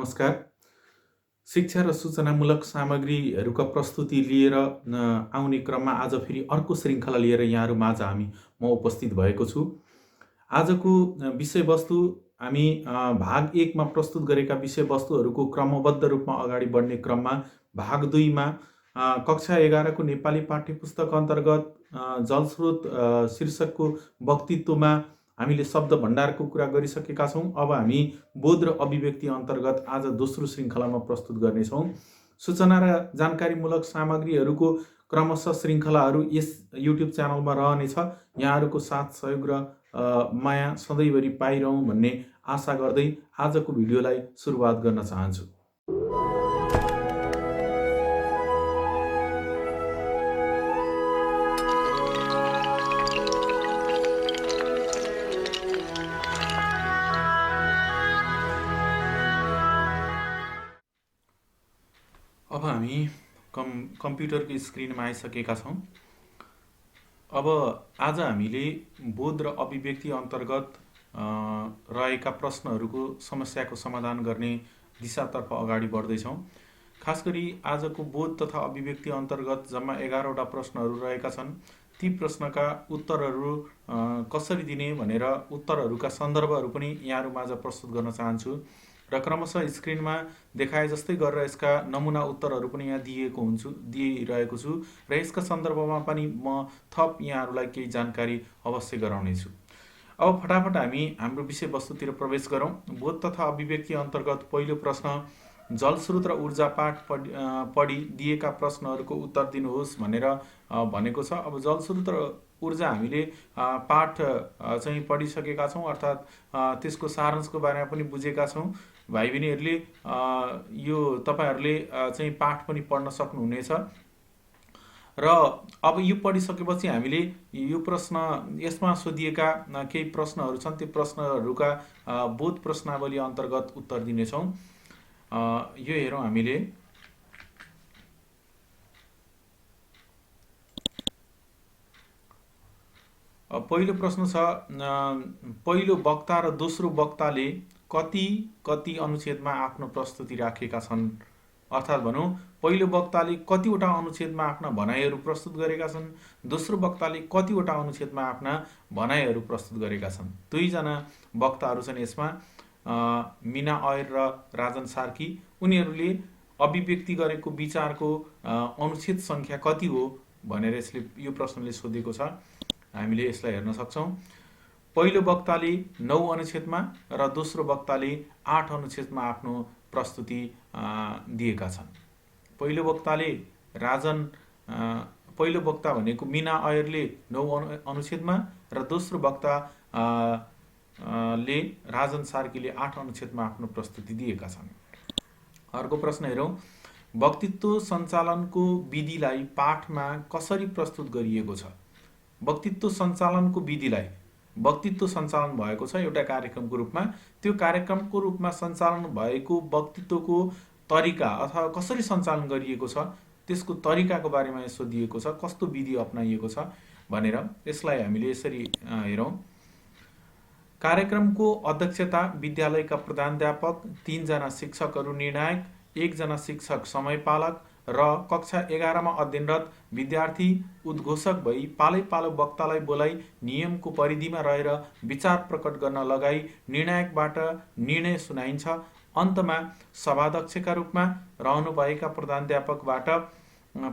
नमस्कार। शिक्षा र सूचनामूलक सामग्रीहरूका प्रस्तुति लिएर आउने क्रममा आज फेरि अर्को श्रृङ्खला लिएर यहाँहरू माझ म उपस्थित भएको छु। आजको विषयवस्तु हामी भाग 1 मा प्रस्तुत गरेका विषयवस्तुहरूको क्रमबद्ध रूपमा अगाडि बढ्ने क्रममा भाग 2 मा कक्षा 11 को नेपाली पाठ्यपुस्तक अन्तर्गत जलस्रोत शीर्षकको वक्तित्वमा हामीले शब्द भण्डारको कुरा गरिसकेका छौँ। अब हामी बोध र अभिव्यक्ति अन्तर्गत आज दोस्रो श्रृङ्खलामा प्रस्तुत गर्नेछौँ। सूचना र जानकारीमूलक सामग्रीहरूको क्रमशः श्रृङ्खलाहरू यस युट्युब च्यानलमा रहनेछ। यहाँहरूको साथ सहयोग र माया सधैँभरि पाइरहँ भन्ने आशा गर्दै आजको भिडियोलाई सुरुवात गर्न चाहन्छु। अब हामी कम्प्युटरको स्क्रिनमा आइसकेका छौँ। अब आज हामीले बोध र अभिव्यक्ति अन्तर्गत रहेका प्रश्नहरूको समस्याको समाधान गर्ने दिशातर्फ अगाडि बढ्दैछौँ। खास गरी आजको बोध तथा अभिव्यक्ति अन्तर्गत जम्मा 11वटा प्रश्नहरू रहेका छन्। ती प्रश्नका उत्तरहरू कसरी दिने भनेर उत्तरहरूका सन्दर्भहरू पनि यहाँहरू माझ प्रस्तुत गर्न चाहन्छु र क्रमशः स्क्रिनमा देखाए जस्तै गरेर यसका नमुना उत्तरहरू पनि यहाँ दिइरहेको छु र यसका सन्दर्भमा पनि म थप यहाँहरूलाई केही जानकारी अवश्य गराउनेछु। अब फटाफट हामी हाम्रो विषयवस्तुतिर प्रवेश गरौँ। बोध तथा अभिव्यक्ति अन्तर्गत पहिलो प्रश्न, जलस्रोत र ऊर्जा पाठ पढी दिएका प्रश्नहरूको उत्तर दिनुहोस् भनेर भनेको छ। अब जलस्रोत र ऊर्जा हामीले पाठ चाहिँ पढिसकेका छौँ, अर्थात् त्यसको सारांशको बारेमा पनि बुझेका छौँ। भाइ बहिनीहरूले यो तपाईहरूले चाहिँ पाठ पनि पढ्न सक्नुहुनेछ र अब यो पढिसकेपछि हामीले यो प्रश्न यसमा सोधिएका केही प्रश्नहरू छन्, त्यो प्रश्नहरूका बोध प्रश्नावली अन्तर्गत उत्तर दिनेछौँ। यो हेरौँ हामीले। पहिलो प्रश्न छ, पहिलो वक्ता र दोस्रो वक्ताले कति अनुच्छेदमा आफ्नो प्रस्तुति राखेका छन्? अर्थात् भनौँ पहिलो वक्ताले कतिवटा अनुच्छेदमा आफ्ना भनाइहरू प्रस्तुत गरेका छन्, दोस्रो वक्ताले कतिवटा अनुच्छेदमा आफ्ना भनाइहरू प्रस्तुत गरेका छन्। दुईजना वक्ताहरू छन् यसमा, मिना अयर र राजन सार्की। उनीहरूले अभिव्यक्ति गरेको विचारको अनुच्छेद सङ्ख्या कति हो भनेर यो प्रश्नले सोधेको छ। हामीले यसलाई हेर्न सक्छौँ। पहिलो वक्ताले 9 अनुच्छेदमा र दोस्रो वक्ताले 8 अनुच्छेदमा आफ्नो प्रस्तुति दिएका छन्। पहिलो वक्ता भनेको मिना अयरले 9 अनुच्छेदमा र दोस्रो वक्ता ले राजन सार्कीले 8 अनुच्छेदमा आफ्नो प्रस्तुति दिएका छन्। अर्को प्रश्न हेरौँ। वक्तित्व सञ्चालनको विधिलाई पाठमा कसरी प्रस्तुत गरिएको छ? वक्तित्व सञ्चालन भएको छ एउटा कार्यक्रमको रूपमा। त्यो कार्यक्रमको रूपमा सञ्चालन भएको वक्तित्वको तरिका अथवा कसरी सञ्चालन गरिएको छ त्यसको तरिकाको बारेमा सोधिएको छ, कस्तो विधि अपनाइएको छ भनेर। यसलाई हामीले यसरी हेरौँ। कार्यक्रमको अध्यक्षता विद्यालयका प्रधानाध्यापक, 3 जना शिक्षकहरू निर्णायक, 1 जना शिक्षक समयपालक र कक्षा 11 मा अध्ययनरत विद्यार्थी उद्घोषक भई पालै वक्तालाई बोलाई नियमको परिधिमा रहेर विचार प्रकट गर्न लगाई निर्णायकबाट निर्णय सुनाइन्छ। अन्तमा सभाध्यक्षका रूपमा रहनुभएका प्रधानाध्यापकबाट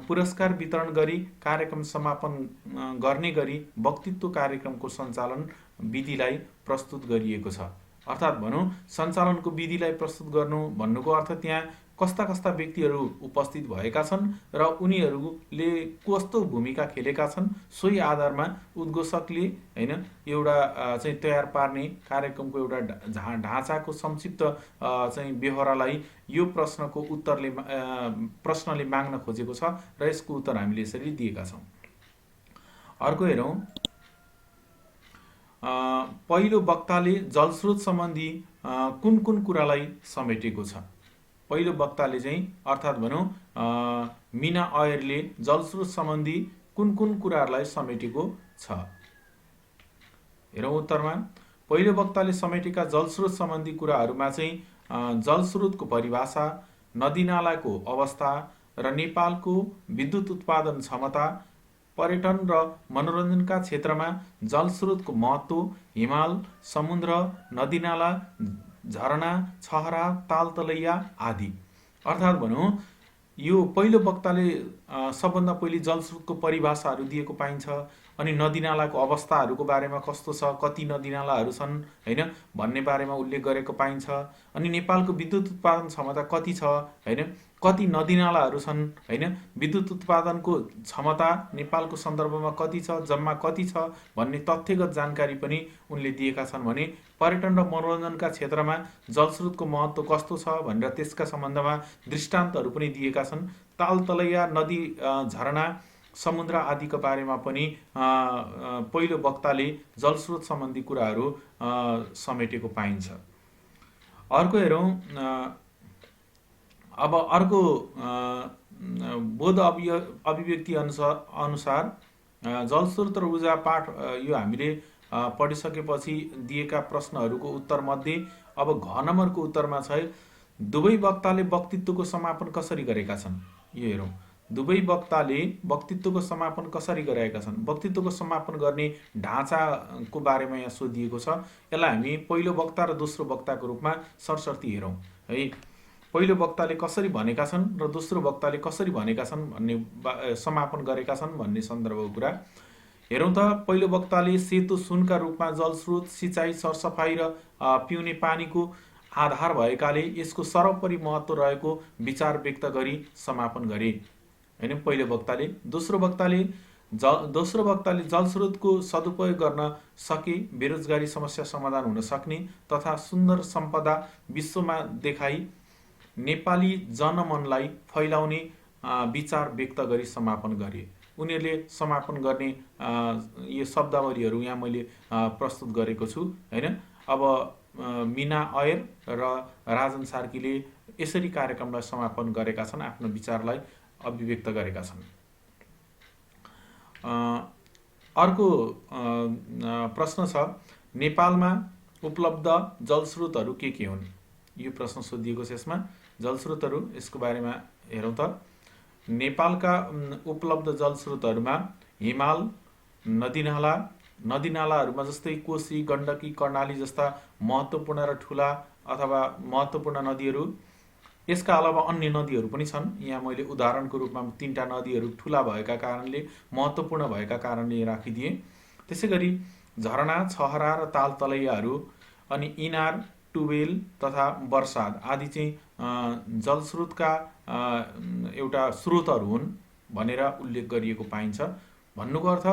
पुरस्कार वितरण गरी कार्यक्रम समापन गर्ने गरी वक्तित्व कार्यक्रमको सञ्चालन विधिलाई प्रस्तुत गरिएको छ। अर्थात् भनौँ सञ्चालनको विधिलाई प्रस्तुत गर्नु भन्नुको अर्थ त्यहाँ कस्ता व्यक्तिहरू उपस्थित भएका छन् र उनीहरूले कस्तो भूमिका खेलेका छन्, सोही आधारमा उद्घोषकले एउटा चाहिँ तयार पार्ने कार्यक्रमको एउटा ढाँचाको संक्षिप्त चाहिँ बेहोरालाई यो प्रश्नले माग्न खोजेको छ र यसको उत्तर हामीले यसरी दिएका छौँ। अर्को हेरौँ। पहिलो वक्ताले जलस्रोत सम्बन्धी कुन कुरालाई समेटेको छ? पहिलो वक्ताले चाहिँ अर्थात् भनौँ मिना अयरले जलस्रोत सम्बन्धी कुन कुराहरूलाई समेटेको छ? हेरौँ उत्तरमा। पहिलो वक्ताले समेटेका जलस्रोत सम्बन्धी कुराहरूमा चाहिँ जलस्रोतको परिभाषा, नदीनालाको अवस्था र नेपालको विद्युत उत्पादन क्षमता, पर्यटन र मनोरञ्जनका क्षेत्रमा जलस्रोतको महत्त्व, हिमाल, समुद्र, नदीनाला, झरना, छहरा, तालतलैया आदि। अर्थात् भनौँ यो पहिलो वक्ताले सबभन्दा पहिले जलस्रोतको परिभाषाहरू दिएको पाइन्छ, अनि नदीनालाको अवस्थाहरूको बारेमा कस्तो छ, कति नदीनालाहरू छन् होइन भन्ने बारेमा उल्लेख गरेको पाइन्छ। अनि नेपालको विद्युत उत्पादन क्षमता कति छ होइन, कति नदीनालाहरू छन् होइन, विद्युत उत्पादनको क्षमता नेपालको सन्दर्भमा कति छ, जम्मा कति छ भन्ने तथ्यगत जानकारी पनि उनले दिएका छन् भने पर्यटन र मनोरञ्जनका क्षेत्रमा जलस्रोतको महत्त्व कस्तो छ भनेर त्यसका सम्बन्धमा दृष्टान्तहरू पनि दिएका छन्। तालतलैया, नदी, झरना, समुद्र आदिको बारेमा पनि पहिलो वक्ताले जलस्रोत सम्बन्धी कुराहरू समेटेको पाइन्छ। अर्को हेरौँ, अब अर्को बोध अभिव्यक्ति अनुसार जलस्रोत र ऊर्जा पाठ यो हामीले पढिसकेपछि दिएका प्रश्नहरूको उत्तरमध्ये अब घ नम्बरको उत्तरमा छ, दुवै वक्ताले वक्तित्वको समापन कसरी गरेका छन्। यो हेरौँ, दुवै वक्ताले वक्तित्वको समापन कसरी गरेका छन्। वक्तित्वको समापन गर्ने ढाँचाको बारेमा यहाँ सोधिएको छ। यसलाई हामी पहिलो वक्ता र दोस्रो वक्ताको रूपमा सरसर्ती हेरौँ है। पहिलो वक्ताले कसरी भनेका छन् र दोस्रो वक्ताले कसरी भनेका छन् भन्ने समापन गरेका छन् भन्ने सन्दर्भको कुरा हेरौँ त। पहिलो वक्ताले सेतो सुनका रूपमा जलस्रोत, सिँचाइ, सरसफाइ र पिउने पानीको आधार भएकाले यसको सर्वोपरि महत्त्व रहेको विचार व्यक्त गरी समापन गरे होइन पहिलो वक्ताले। दोस्रो वक्ताले जलस्रोतको सदुपयोग गर्न सके बेरोजगारी समस्या समाधान हुन सक्ने तथा सुन्दर सम्पदा विश्वमा देखाई नेपाली जनमनलाई फैलाउने विचार व्यक्त गरी समापन गरे। उनीहरूले समापन गर्ने यो शब्दावलीहरू यहाँ मैले प्रस्तुत गरेको छु होइन। अब मिना अयर र राजन सार्कीले यसरी कार्यक्रमलाई समापन गरेका छन्, आफ्नो विचारलाई अभिव्यक्त गरेका छन्। अर्को प्रश्न छ, नेपालमा उपलब्ध जलस्रोतहरू के हुन्। यो प्रश्न सोधिएको छ। यसमा जलस्रोतहरू यसको बारेमा हेरौँ त। नेपालका उपलब्ध जलस्रोतहरूमा हिमाल, नदीनालाहरूमा जस्तै कोशी, गण्डकी, कर्णाली जस्ता महत्त्वपूर्ण र ठुला अथवा महत्त्वपूर्ण नदीहरू, यसका अलावा अन्य नदीहरू पनि छन्। यहाँ मैले उदाहरणको रूपमा 3टा नदीहरू ठुला भएका कारणले, महत्त्वपूर्ण भएका कारणले राखिदिएँ। त्यसै गरी झरना, छहरा र तालतलैयाहरू, अनि इनार, ट्युबवेल तथा वर्षाद आदि चाहिँ जलस्रोतका एउटा स्रोतहरू हुन् भनेर उल्लेख गरिएको पाइन्छ। भन्नुको अर्थ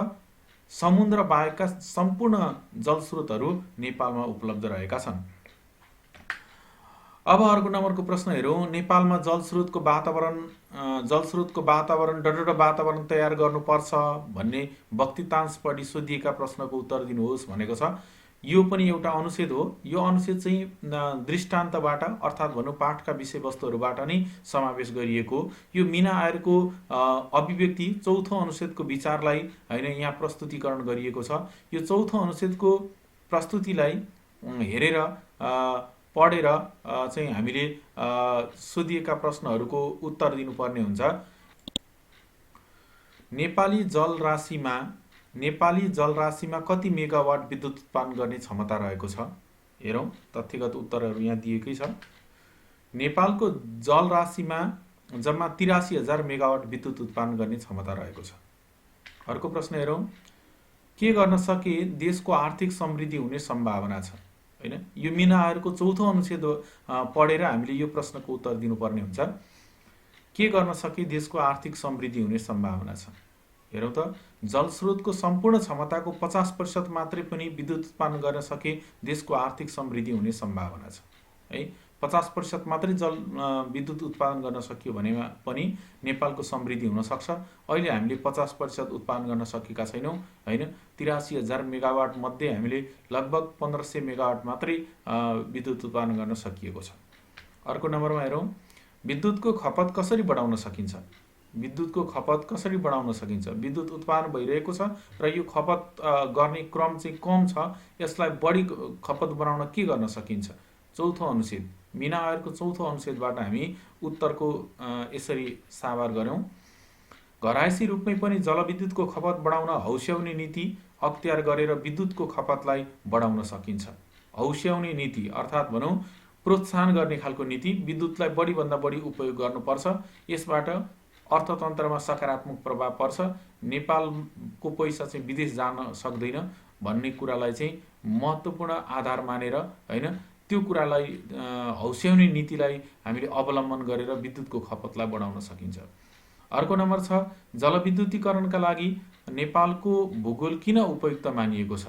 समुद्र बाहेकका सम्पूर्ण जलस्रोतहरू नेपालमा उपलब्ध रहेका छन्। अब अर्को नम्बरको प्रश्न हेरौँ, नेपालमा जलस्रोतको वातावरण वातावरण तयार गर्नुपर्छ भन्ने वक्तितांश पढी सोधिएका प्रश्नको उत्तर दिनुहोस् भनेको छ। यो पनि एउटा अनुच्छेद हो। यो अनुच्छेद चाहिँ दृष्टान्तबाट अर्थात् भनौँ पाठका विषयवस्तुहरूबाट नै समावेश गरिएको। यो मिना आयरको अभिव्यक्ति चौथो अनुच्छेदको विचारलाई होइन यहाँ प्रस्तुतिकरण गरिएको छ। यो चौथो अनुच्छेदको प्रस्तुतिलाई हेरेर पढेर चाहिँ हामीले सोधिएका प्रश्नहरूको उत्तर दिनुपर्ने हुन्छ। नेपाली जलराशिमा कति मेगावाट विद्युत उत्पादन गर्ने क्षमता रहेको छ। हेरौँ, तथ्यगत उत्तरहरू यहाँ दिएकै छ। नेपालको जलराशिमा जम्मा 83,000 मेगावाट विद्युत उत्पादन गर्ने क्षमता रहेको छ। अर्को प्रश्न हेरौँ, के गर्न सके देशको आर्थिक समृद्धि हुने सम्भावना छ होइन। यो मिना आयरको चौथो अनुच्छेद पढेर हामीले यो प्रश्नको उत्तर दिनुपर्ने हुन्छ। के गर्न सके देशको आर्थिक समृद्धि हुने सम्भावना छ। हेरौँ त, जलस्रोतको सम्पूर्ण क्षमताको 50% मात्रै पनि विद्युत उत्पादन गर्न सके देशको आर्थिक समृद्धि हुने सम्भावना छ है। 50% मात्रै विद्युत उत्पादन गर्न सकियो भने पनि नेपालको समृद्धि हुन सक्छ। अहिले हामीले 50% उत्पादन गर्न सकेका छैनौँ होइन। 83,000 मेगावाट मध्ये हामीले लगभग 1500 मेगावाट मात्रै विद्युत उत्पादन गर्न सकिएको छ। अर्को नम्बरमा हेरौँ, विद्युतको खपत कसरी बढाउन सकिन्छ। विद्युतको खपत कसरी बढाउन सकिन्छ, विद्युत उत्पादन भइरहेको छ र यो खपत गर्ने क्रम चाहिँ कम छ, यसलाई बढी खपत बनाउन के गर्न सकिन्छ। चौथो अनुच्छेद, मीना आयोगको चौथो अनुच्छेदबाट हामी उत्तरको यसरी साभार गऱ्यौँ। घरायसी रूपमै पनि जलविद्युतको खपत बढाउन हौस्याउने नीति अख्तियार गरेर विद्युतको खपतलाई बढाउन सकिन्छ। हौस्याउने नीति अर्थात् भनौँ प्रोत्साहन गर्ने खालको नीति, विद्युतलाई बढीभन्दा बढी उपयोग गर्नुपर्छ, यसबाट अर्थतन्त्रमा सकारात्मक प्रभाव पर्छ, नेपालको पैसा चाहिँ विदेश जान सक्दैन भन्ने कुरालाई चाहिँ महत्त्वपूर्ण आधार मानेर होइन, त्यो कुरालाई हौस्याउने नीतिलाई हामीले अवलम्बन गरेर विद्युतको खपतलाई बढाउन सकिन्छ। अर्को नम्बर छ, जलविद्युतीकरणका लागि नेपालको भूगोल किन उपयुक्त मानिएको छ।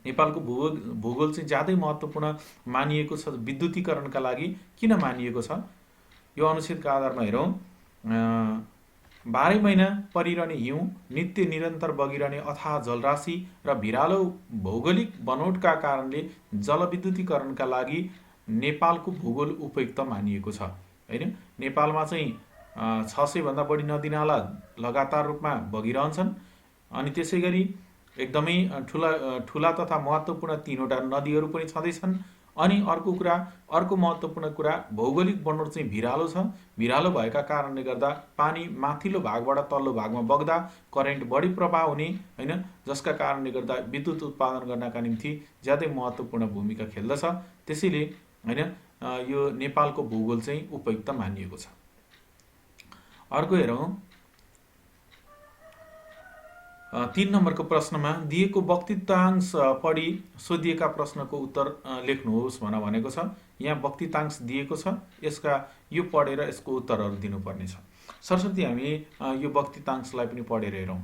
नेपालको भूगोल चाहिँ ज्यादै महत्त्वपूर्ण मानिएको छ विद्युतीकरणका लागि, किन मानिएको छ। यो अनुच्छेदका आधारमा हेरौँ। 12 महिना परिरहने हिउँ, नित्य निरन्तर बगिरहने अथाह जलराशि र भिरालो भौगोलिक बनोटका कारणले जलविद्युतीकरणका लागि नेपालको भूगोल उपयुक्त मानिएको छ होइन। नेपालमा चाहिँ 600 भन्दा बढी नदीनाला लगातार रूपमा बगिरहन्छन् अनि त्यसै गरी एकदमै ठुला तथा महत्त्वपूर्ण 3वटा नदीहरू पनि छँदैछन्। अनि अर्को महत्त्वपूर्ण कुरा, भौगोलिक बनोट चाहिँ भिरालो छ। भिरालो भएका कारणले गर्दा पानी माथिल्लो भागबाट तल्लो भागमा बग्दा करेन्ट बढी प्रवाह हुने होइन, जसका कारणले गर्दा विद्युत उत्पादन गर्नका निम्ति ज्यादै महत्त्वपूर्ण भूमिका खेल्दछ। त्यसैले होइन यो नेपालको भूगोल चाहिँ उपयुक्त मानिएको छ। अर्को हेरौँ। 3 नम्बरको प्रश्नमा दिएको वक्तृतांश पढी सोधिएका प्रश्नको उत्तर लेख्नुहोस् भनेको छ। यहाँ वक्तृतांश दिएको छ, यसका यो पढेर यसको उत्तरहरू दिनुपर्ने छ। सरस्वती हामी यो वक्तृतांशलाई पनि पढेर हेरौँ।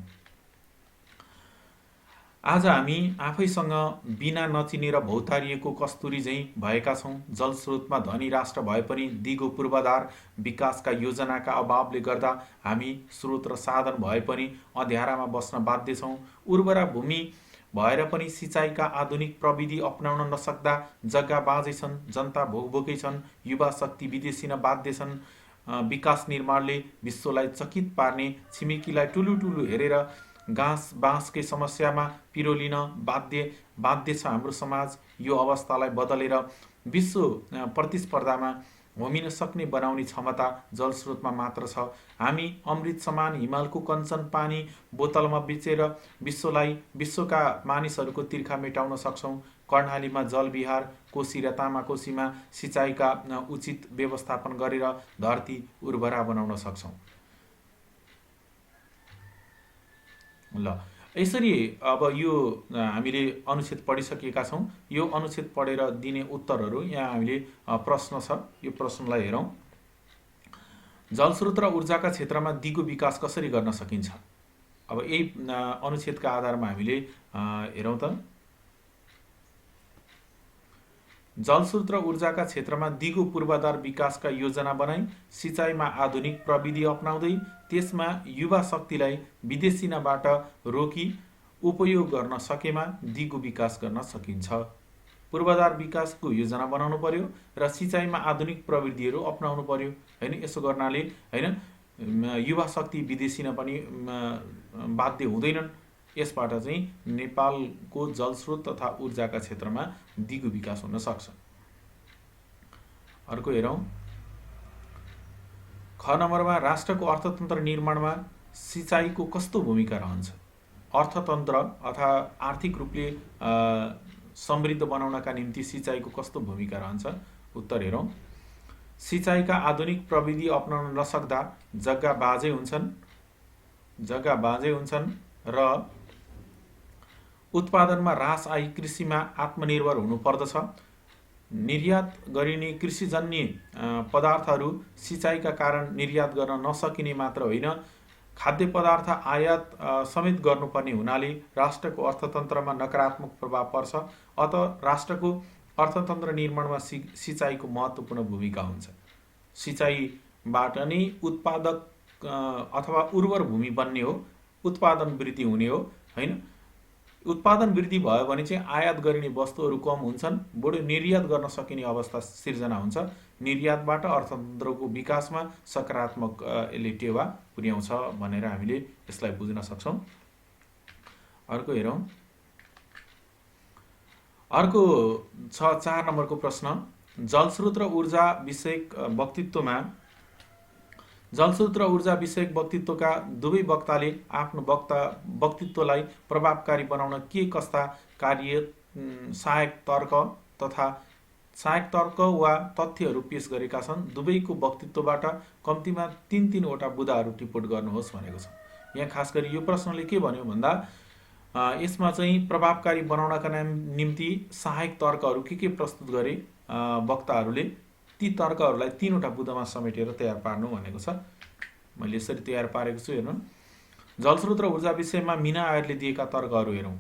आज हामी आफैसँग बिना नचिने र भौतारिएको कस्तुरी झैँ भएका छौँ। जलस्रोतमा धनी राष्ट्र भए पनि दिगो पूर्वाधार विकासका योजनाका अभावले गर्दा हामी स्रोत र साधन भए पनि अँध्यारामा बस्न बाध्य छौँ। उर्वरा भूमि भएर पनि सिँचाइका आधुनिक प्रविधि अपनाउन नसक्दा जग्गा बाँझै छन्, जनता भोकभोकै छन्, युवा शक्ति विदेशिन बाध्य छन्। विकास निर्माणले विश्वलाई चकित पार्ने, छिमेकीलाई टुलु हेरेर बाँसकै समस्यामा पिरोलिन बाध्य छ हाम्रो समाज। यो अवस्थालाई बदलेर विश्व प्रतिस्पर्धामा होमिन सक्ने बनाउने क्षमता जलस्रोतमा मात्र छ। हामी अमृत समान हिमालको कञ्चन पानी बोतलमा बेचेर विश्वका मानिसहरूको तिर्खा मेटाउन सक्छौँ। कर्णालीमा जलविहार, कोशी र तामाकोशीमा सिँचाइका उचित व्यवस्थापन गरेर धरती उर्वरा बनाउन सक्छौँ। ल यसरी अब यो हामीले अनुच्छेद पढिसकेका छौँ। यो अनुच्छेद पढेर दिने उत्तरहरू यहाँ हामीले प्रश्न छ, यो प्रश्नलाई हेरौँ। जलस्रोत र ऊर्जाका क्षेत्रमा दिगो विकास कसरी गर्न सकिन्छ। अब यही अनुच्छेदका आधारमा हामीले हेरौँ त। जलस्रोत र ऊर्जाका क्षेत्रमा दिगो पूर्वाधार विकासका योजना बनाई सिँचाइमा आधुनिक प्रविधि अपनाउँदै त्यसमा युवा शक्तिलाई विदेशिनबाट रोकी उपयोग गर्न सकेमा दिगो विकास गर्न सकिन्छ। पूर्वाधार विकासको योजना बनाउनु पर्यो र सिँचाइमा आधुनिक प्रविधिहरू अपनाउनु पर्यो होइन। यसो गर्नाले होइन युवा शक्ति विदेशिन पनि बाध्य हुँदैनन्। यसबाट चाहिँ नेपालको जलस्रोत तथा ऊर्जाका क्षेत्रमा दिगो विकास हुन सक्छ। अर्को हेरौँ। ख नम्बरमा राष्ट्रको अर्थतन्त्र निर्माणमा सिँचाइको कस्तो भूमिका रहन्छ। अर्थतन्त्र अथवा आर्थिक रूपले समृद्ध बनाउनका निम्ति सिँचाइको कस्तो भूमिका रहन्छ। उत्तर हेरौँ। सिँचाइका आधुनिक प्रविधि अपनाउन नसक्दा जग्गा बाँझै हुन्छन् र उत्पादनमा ह्रास आई कृषिमा आत्मनिर्भर हुनुपर्दछ। निर्यात गरिने कृषिजन्य पदार्थहरू सिँचाइका कारण निर्यात गर्न नसकिने मात्र होइन, खाद्य पदार्थ आयात समेत गर्नुपर्ने हुनाले राष्ट्रको अर्थतन्त्रमा नकारात्मक प्रभाव पर्छ। अत राष्ट्रको अर्थतन्त्र निर्माणमा सिँचाइको महत्त्वपूर्ण भूमिका हुन्छ। सिँचाइबाट नै उत्पादक अथवा उर्वर भूमि बन्ने हो, उत्पादन वृद्धि हुने हो होइन। उत्पादन वृद्धि भयो भने चाहिँ आयात गरिने वस्तुहरू कम हुन्छन्, बरु निर्यात गर्न सकिने अवस्था सिर्जना हुन्छ। निर्यातबाट अर्थतन्त्रको विकासमा सकारात्मक यसले टेवा पुर्याउँछ भनेर हामीले यसलाई बुझ्न सक्छौँ। अर्को हेरौँ। अर्को छ 4 नम्बरको प्रश्न। जलस्रोत र ऊर्जा विषयक वक्तृत्वका दुवै वक्ताले आफ्नो वक्तृत्वलाई प्रभावकारी बनाउन के कस्ता सहायक तर्क वा तथ्यहरू पेश गरेका छन्? दुवैको वक्तृत्वबाट कम्तीमा 3 वटा बुदाहरू टिप्पण गर्नुहोस् भनेको छ। यहाँ खास गरी यो प्रश्नले के भन्यो भन्दा यसमा चाहिँ प्रभावकारी बनाउनका निम्ति सहायक तर्कहरू के प्रस्तुत गरे वक्ताहरूले, ती तर्कहरूलाई 3 वटा बुदामा समेटेर तयार पार्नु भनेको छ। मैले यसरी तयार पारेको छु। हेर्नु, जलस्रोत र ऊर्जा विषयमा मीना आयरले दिएका तर्कहरू हेरौँ।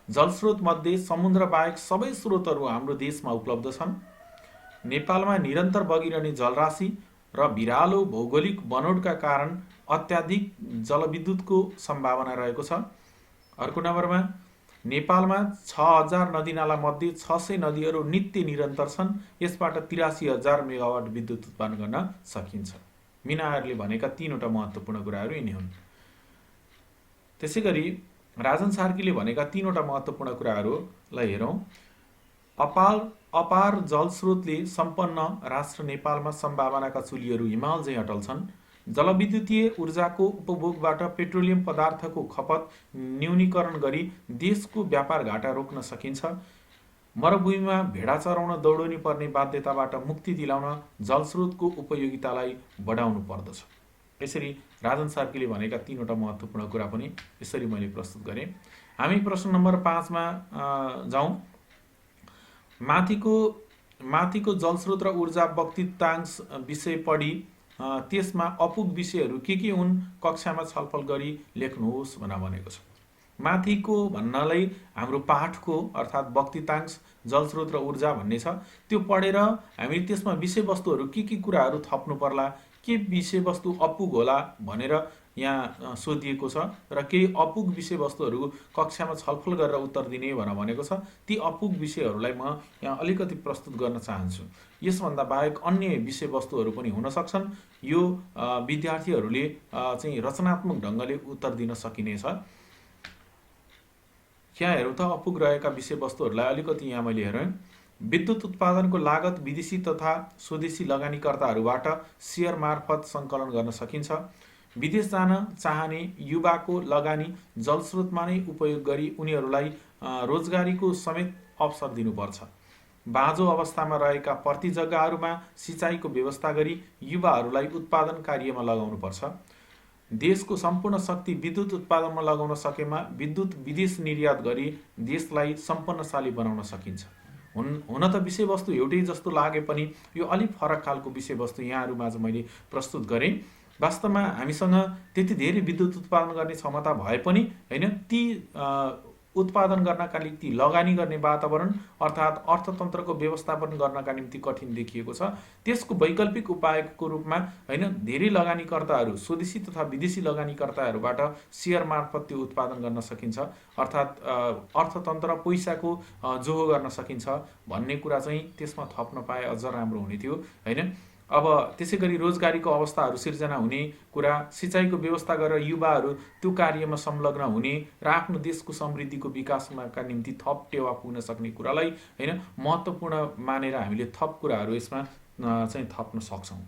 जलस्रोत मध्ये समुद्र बाहेक सबै स्रोतहरू हाम्रो देशमा उपलब्ध छन्। नेपालमा निरन्तर बगिरहने जलराशि र भिरालो भौगोलिक बनोटका कारण अत्याधिक जलविद्युतको सम्भावना रहेको छ। अर्को नम्बरमा, नेपालमा 6000 नदीनाला मध्ये 600 नदीहरू नित्य निरन्तर छन्। यसबाट 83,000 मेगावाट विद्युत उत्पादन गर्न सकिन्छ। मीना आयरले भनेका 3 वटा महत्त्वपूर्ण कुराहरू यिनी हुन्। त्यसै गरी राजन सार्कीले भनेका 3 वटा महत्त्वपूर्ण कुराहरूलाई हेरौँ। अपार जलस्रोतले सम्पन्न राष्ट्र नेपालमा सम्भावनाका चुलीहरू हिमाल झैँ अटल छन्। जलविद्युतीय ऊर्जाको उपभोगबाट पेट्रोलियम पदार्थको खपत न्यूनीकरण गरी देशको व्यापार घाटा रोक्न सकिन्छ। मरुभूमिमा भेडा चराउन दौडनी पर्ने बाध्यताबाट मुक्ति दिलाउन जलस्रोतको उपयोगितालाई बढाउनु पर्दछ। यसरी राजन सार्कीले भनेका 3 वटा महत्त्वपूर्ण कुरा पनि यसरी मैले प्रस्तुत गरेँ। हामी प्रश्न नम्बर 5 मा जाउँ। माथिको जलस्रोत र ऊर्जा वक्तृतांश विषय पढी त्यसमा अपुग विषयहरू के हुन् कक्षामा छलफल गरी लेख्नुहोस् भनेको छ। माथिको भन्नलाई हाम्रो पाठको अर्थात् वक्तृतांश जलस्रोत र ऊर्जा भन्ने छ। त्यो पढेर हामीले त्यसमा विषयवस्तुहरू के कुराहरू थप्नु पर्ला, के विषयवस्तु अपुग होला भनेर यहाँ सोधिएको छ र केही अपुग विषयवस्तुहरू कक्षामा छलफल गरेर उत्तर दिने भनेको छ। ती अपुग विषयहरूलाई म यहाँ अलिकति प्रस्तुत गर्न चाहन्छु। यसभन्दा बाहेक अन्य विषयवस्तुहरू पनि हुन सक्छन्। यो विद्यार्थीहरूले चाहिँ रचनात्मक ढङ्गले उत्तर दिन सकिनेछ। यहाँ हेरौँ त अपुग रहेका विषयवस्तुहरूलाई अलिकति यहाँ मैले हेरेँ। विद्युत उत्पादनको लागत विदेशी तथा स्वदेशी लगानीकर्ताहरूबाट सेयर मार्फत सङ्कलन गर्न सकिन्छ। विदेश जान चाहने युवाको लगानी जलस्रोतमा नै उपयोग गरी उनीहरूलाई रोजगारीको समेत अवसर दिनुपर्छ। बाँझो अवस्थामा रहेका प्रति जग्गाहरूमा सिँचाइको व्यवस्था गरी युवाहरूलाई उत्पादन कार्यमा लगाउनुपर्छ। देशको सम्पूर्ण शक्ति विद्युत उत्पादनमा लगाउन सकेमा विद्युत विदेश निर्यात गरी देशलाई सम्पन्नशाली बनाउन सकिन्छ। हुन त विषयवस्तु एउटै जस्तो लागे पनि यो अलिक फरक खालको विषयवस्तु यहाँहरूमाझ मैले प्रस्तुत गरेँ। वास्तवमा हामीसँग त्यति धेरै विद्युत उत्पादन गर्ने क्षमता भए पनि हैन, ती उत्पादन गर्नका निम्ति लगानी गर्ने वातावरण अर्थात् अर्थतन्त्रको व्यवस्थापन गर्नका निम्ति कठिन देखिएको छ। त्यसको वैकल्पिक उपायको रूपमा हैन, धेरै लगानीकर्ताहरू स्वदेशी तथा विदेशी लगानीकर्ताहरूबाट सेयर मार्फत त्यो उत्पादन गर्न सकिन्छ, अर्थात् अर्थतन्त्र पैसाको जोहो गर्न सकिन्छ भन्ने कुरा चाहिँ त्यसमा थप्न पाए अझ राम्रो हुने थियो हैन। अब त्यसै गरी रोजगारीको अवस्थाहरू सिर्जना हुने कुरा, सिँचाइको व्यवस्था गरेर युवाहरू त्यो कार्यमा संलग्न हुने र आफ्नो देशको समृद्धिको विकासका निम्ति थप टेवा पुग्न सक्ने कुरालाई हैन महत्त्वपूर्ण मानेर हामीले थप कुराहरू यसमा चाहिँ थप्न सक्छौँ।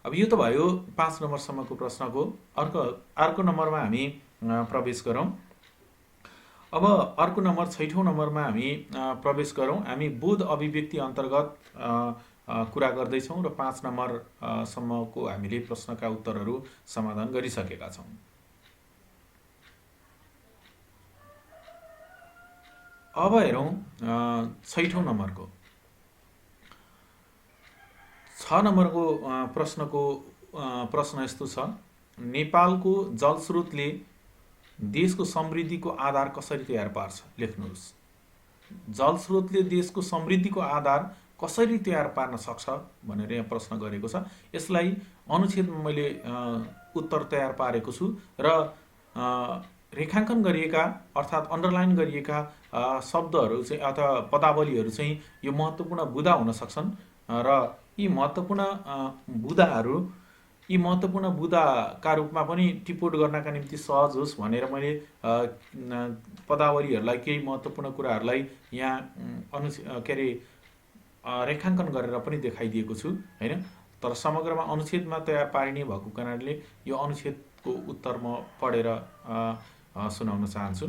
अब यो त भयो 5 नम्बरसम्मको प्रश्नको। अर्को नम्बरमा हामी प्रवेश गरौँ। अब अर्को नम्बर 6औं नम्बरमा हामी प्रवेश गरौँ। हामी बोध अभिव्यक्ति अन्तर्गत कुरा गर्दैछौँ र 5 नम्बरसम्मको हामीले प्रश्नका उत्तरहरू समाधान गरिसकेका छौँ। अब हेरौँ 6औं नम्बरको 6 नम्बरको प्रश्न यस्तो छ। नेपालको जलस्रोतले देशको समृद्धिको आधार कसरी तयार पार्छ? लेख्नुहोस्। जलस्रोतले देशको समृद्धिको आधार कसरी तयार पार्न सक्छ भनेर यहाँ प्रश्न गरेको छ। यसलाई अनुच्छेदमा मैले उत्तर तयार पारेको छु र रेखाङ्कन गरिएका अर्थात् अन्डरलाइन गरिएका शब्दहरू चाहिँ अथवा पदावलीहरू चाहिँ यो महत्त्वपूर्ण बुँदा हुन सक्छन् र यी महत्त्वपूर्ण बुँदाहरू यी महत्त्वपूर्ण बुँदाका रूपमा पनि टिपोट गर्नका निम्ति सहज होस् भनेर मैले पदावलीहरूलाई केही महत्त्वपूर्ण कुराहरूलाई यहाँ के अरे रेखाङ्कन गरेर पनि देखाइदिएको छु होइन। तर समग्रमा अनुच्छेदमा तयार पारिने भएको कारणले यो अनुच्छेदको उत्तर म पढेर सुनाउन चाहन्छु।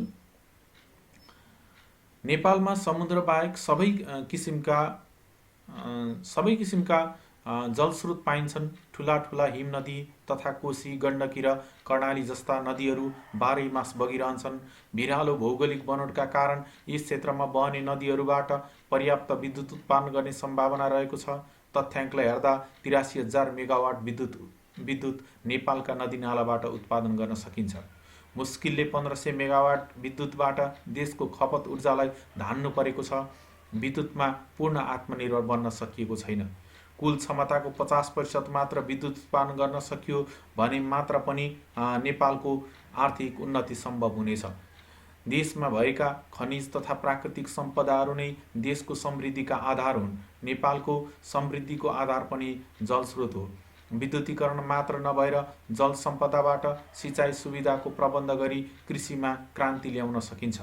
नेपालमा समुद्र बाहेक सबै किसिमका जलस्रोत पाइन्छन्। ठुला ठुला हिम नदी तथा कोशी, गण्डकी र कर्णाली जस्ता नदीहरू बाह्रै मास बगिरहन्छन्। भिरालो भौगोलिक बनोटका कारण यस क्षेत्रमा बहने नदीहरूबाट पर्याप्त विद्युत उत्पादन गर्ने सम्भावना रहेको छ। तथ्याङ्कलाई हेर्दा 83,000 मेगावाट विद्युत नेपालका नदीनालाबाट उत्पादन गर्न सकिन्छ। मुस्किलले 1500 मेगावाट विद्युतबाट देशको खपत ऊर्जालाई धान्नु परेको छ। विद्युतमा पूर्ण आत्मनिर्भर बन्न सकिएको छैन। कुल क्षमताको 50% मात्र विद्युत उत्पादन गर्न सकियो भने मात्र पनि नेपालको आर्थिक उन्नति सम्भव हुनेछ। देशमा भएका खनिज तथा प्राकृतिक सम्पदाहरू नै देशको समृद्धिका आधार हुन्। नेपालको समृद्धिको आधार पनि जलस्रोत हो। विद्युतीकरण मात्र नभएर जल सम्पदाबाट सिँचाइ सुविधाको प्रबन्ध गरी कृषिमा क्रान्ति ल्याउन सकिन्छ।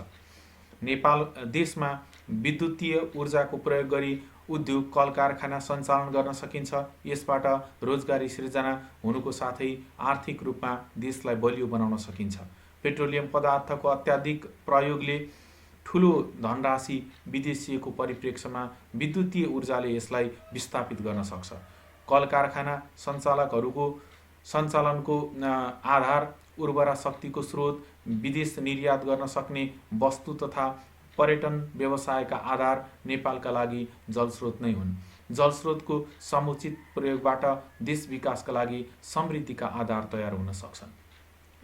देशमा विद्युतीय ऊर्जाको प्रयोग गरी उद्योग कल कारखाना सञ्चालन गर्न सकिन्छ। यसबाट रोजगारी सृजना हुनुको साथै आर्थिक रूपमा देशलाई बलियो बनाउन सकिन्छ। पेट्रोलियम पदार्थको अत्याधिक प्रयोगले ठुलो धनराशि विदेशिएको परिप्रेक्ष्यमा विद्युतीय ऊर्जाले यसलाई विस्थापित गर्न सक्छ। कल कारखाना सञ्चालनको आधार उर्वरा शक्तिको स्रोत, विदेश निर्यात गर्न सक्ने वस्तु तथा पर्यटन व्यवसायका आधार नेपालका लागि जलस्रोत नै हुन्। जलस्रोतको समुचित प्रयोगबाट देश विकासका लागि समृद्धिका आधार तयार हुन सक्छन्।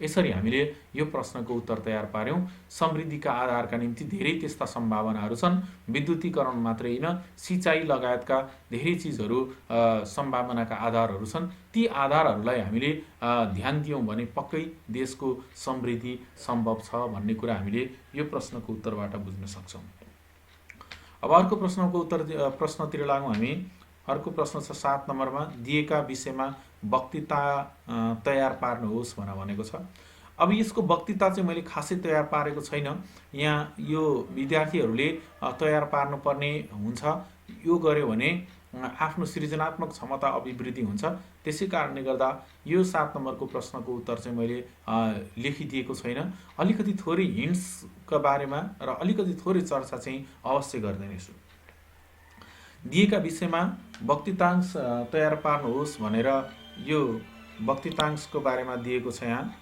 यसरी हामीले यो प्रश्नको उत्तर तयार पार्यौँ। समृद्धिका आधारका निम्ति धेरै त्यस्ता सम्भावनाहरू छन्। विद्युतीकरण मात्रै होइन, सिँचाइ लगायतका धेरै चिजहरू सम्भावनाका आधारहरू छन्। ती आधारहरूलाई हामीले ध्यान दियौँ भने पक्कै देशको समृद्धि सम्भव छ भन्ने कुरा हामीले यो प्रश्नको उत्तरबाट बुझ्न सक्छौँ। अब अर्को प्रश्नतिर लागौँ हामी। अर्को प्रश्न छ 7 नम्बरमा, दिएका विषयमा वक्तृता तयार पार्नुहोस् भनेको छ। अब यसको वक्तृता चाहिँ मैले खासै तयार पारेको छैन। यहाँ यो विद्यार्थीहरूले तयार पार्नुपर्ने हुन्छ। यो गर्यो भने आफ्नो सृजनात्मक क्षमता अभिवृद्धि हुन्छ। त्यसै कारणले गर्दा यो 7 नम्बरको प्रश्नको उत्तर चाहिँ मैले लेखिदिएको छैन। अलिकति थोरै हिन्ट्सका बारेमा र अलिकति थोरै चर्चा चाहिँ अवश्य गर्दैछु। दिएका विषयमा वक्तृतांश तयार पार्नुहोस् भनेर यो वक्तृतांशको बारेमा दिएको छ यहाँ।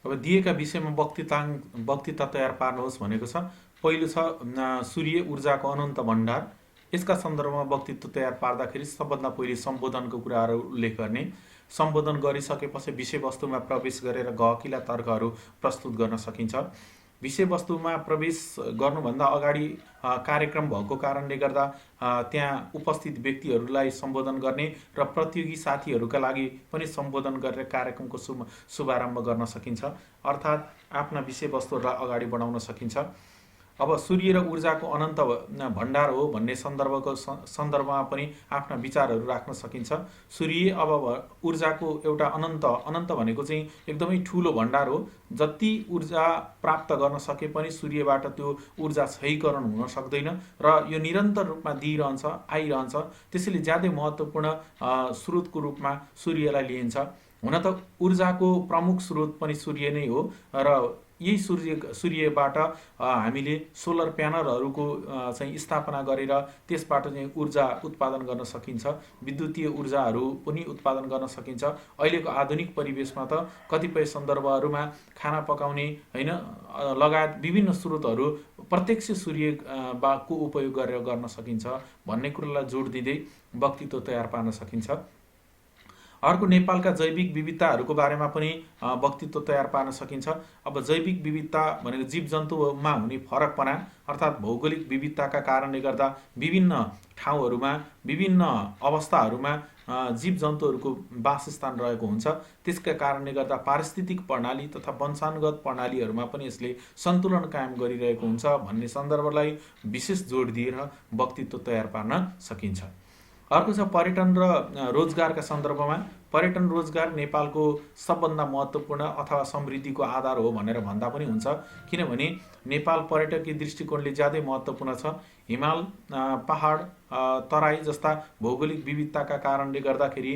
अब दिएका विषयमा वक्तृता तयार पार्नुहोस् भनेको छ। पहिलो छ सूर्य ऊर्जाको अनन्त भण्डार। यसका सन्दर्भमा वक्तृत्व तयार पार्दाखेरि सबभन्दा पहिले सम्बोधनको कुराहरू उल्लेख गर्ने। सम्बोधन गरिसकेपछि विषयवस्तुमा प्रवेश गरेर गहकिला तर्कहरू प्रस्तुत गर्न सकिन्छ। विषयवस्तुमा प्रवेश गर्नुभन्दा अगाडि कार्यक्रम भएको कारणले गर्दा त्यहाँ उपस्थित व्यक्तिहरूलाई सम्बोधन गर्ने र प्रतियोगी साथीहरूका लागि पनि सम्बोधन गरेर कार्यक्रमको शुभारम्भ गर्न सकिन्छ। अर्थात् आफ्ना विषयवस्तुहरूलाई अगाडि बढाउन सकिन्छ। अब सूर्य र ऊर्जाको अनन्त भण्डार हो भन्ने सन्दर्भमा पनि आफ्ना विचारहरू राख्न सकिन्छ। सूर्य अब ऊर्जाको एउटा अनन्त भनेको चाहिँ एकदमै ठुलो भण्डार हो। जति ऊर्जा प्राप्त गर्न सके पनि सूर्यबाट त्यो ऊर्जा क्षयीकरण हुन सक्दैन र यो निरन्तर रूपमा दिइरहन्छ, आइरहन्छ। त्यसैले ज्यादै महत्त्वपूर्ण स्रोतको रूपमा सूर्यलाई लिइन्छ। हुन त ऊर्जाको प्रमुख स्रोत पनि सूर्य नै हो र यही सूर्यबाट हामीले सोलर प्यानलहरूको चाहिँ स्थापना गरेर त्यसबाट चाहिँ ऊर्जा उत्पादन गर्न सकिन्छ। विद्युतीय ऊर्जाहरू पनि उत्पादन गर्न सकिन्छ। अहिलेको आधुनिक परिवेशमा त कतिपय सन्दर्भहरूमा खाना पकाउने होइन लगायत विभिन्न स्रोतहरू प्रत्यक्ष सूर्यको उपयोग गरेर गर्न सकिन्छ भन्ने कुरालाई जोड दिँदै वक्तृत्व तयार पार्न सकिन्छ। अर्को नेपालका जैविक विविधताहरूको बारेमा पनि वक्तृत्व तयार पार्न सकिन्छ। अब जैविक विविधता भनेको जीव जन्तुमा हुने फरकपना अर्थात् भौगोलिक विविधताका कारणले गर्दा विभिन्न ठाउँहरूमा विभिन्न अवस्थाहरूमा जीव जन्तुहरूको वासस्थान रहेको हुन्छ। त्यसका कारणले गर्दा पारिस्थितिक प्रणाली तथा वंशानुगत प्रणालीहरूमा पनि यसले सन्तुलन कायम गरिरहेको हुन्छ भन्ने सन्दर्भलाई विशेष जोड दिएर वक्तृत्व तयार पार्न सकिन्छ। अर्को छ पर्यटन र रोजगारका सन्दर्भमा। पर्यटन रोजगार नेपालको सबभन्दा महत्त्वपूर्ण अथवा समृद्धिको आधार हो भनेर भन्दा पनि हुन्छ, किनभने नेपाल पर्यटकीय दृष्टिकोणले ज्यादै महत्त्वपूर्ण छ। हिमाल, पहाड, तराई जस्ता भौगोलिक विविधताका कारणले गर्दाखेरि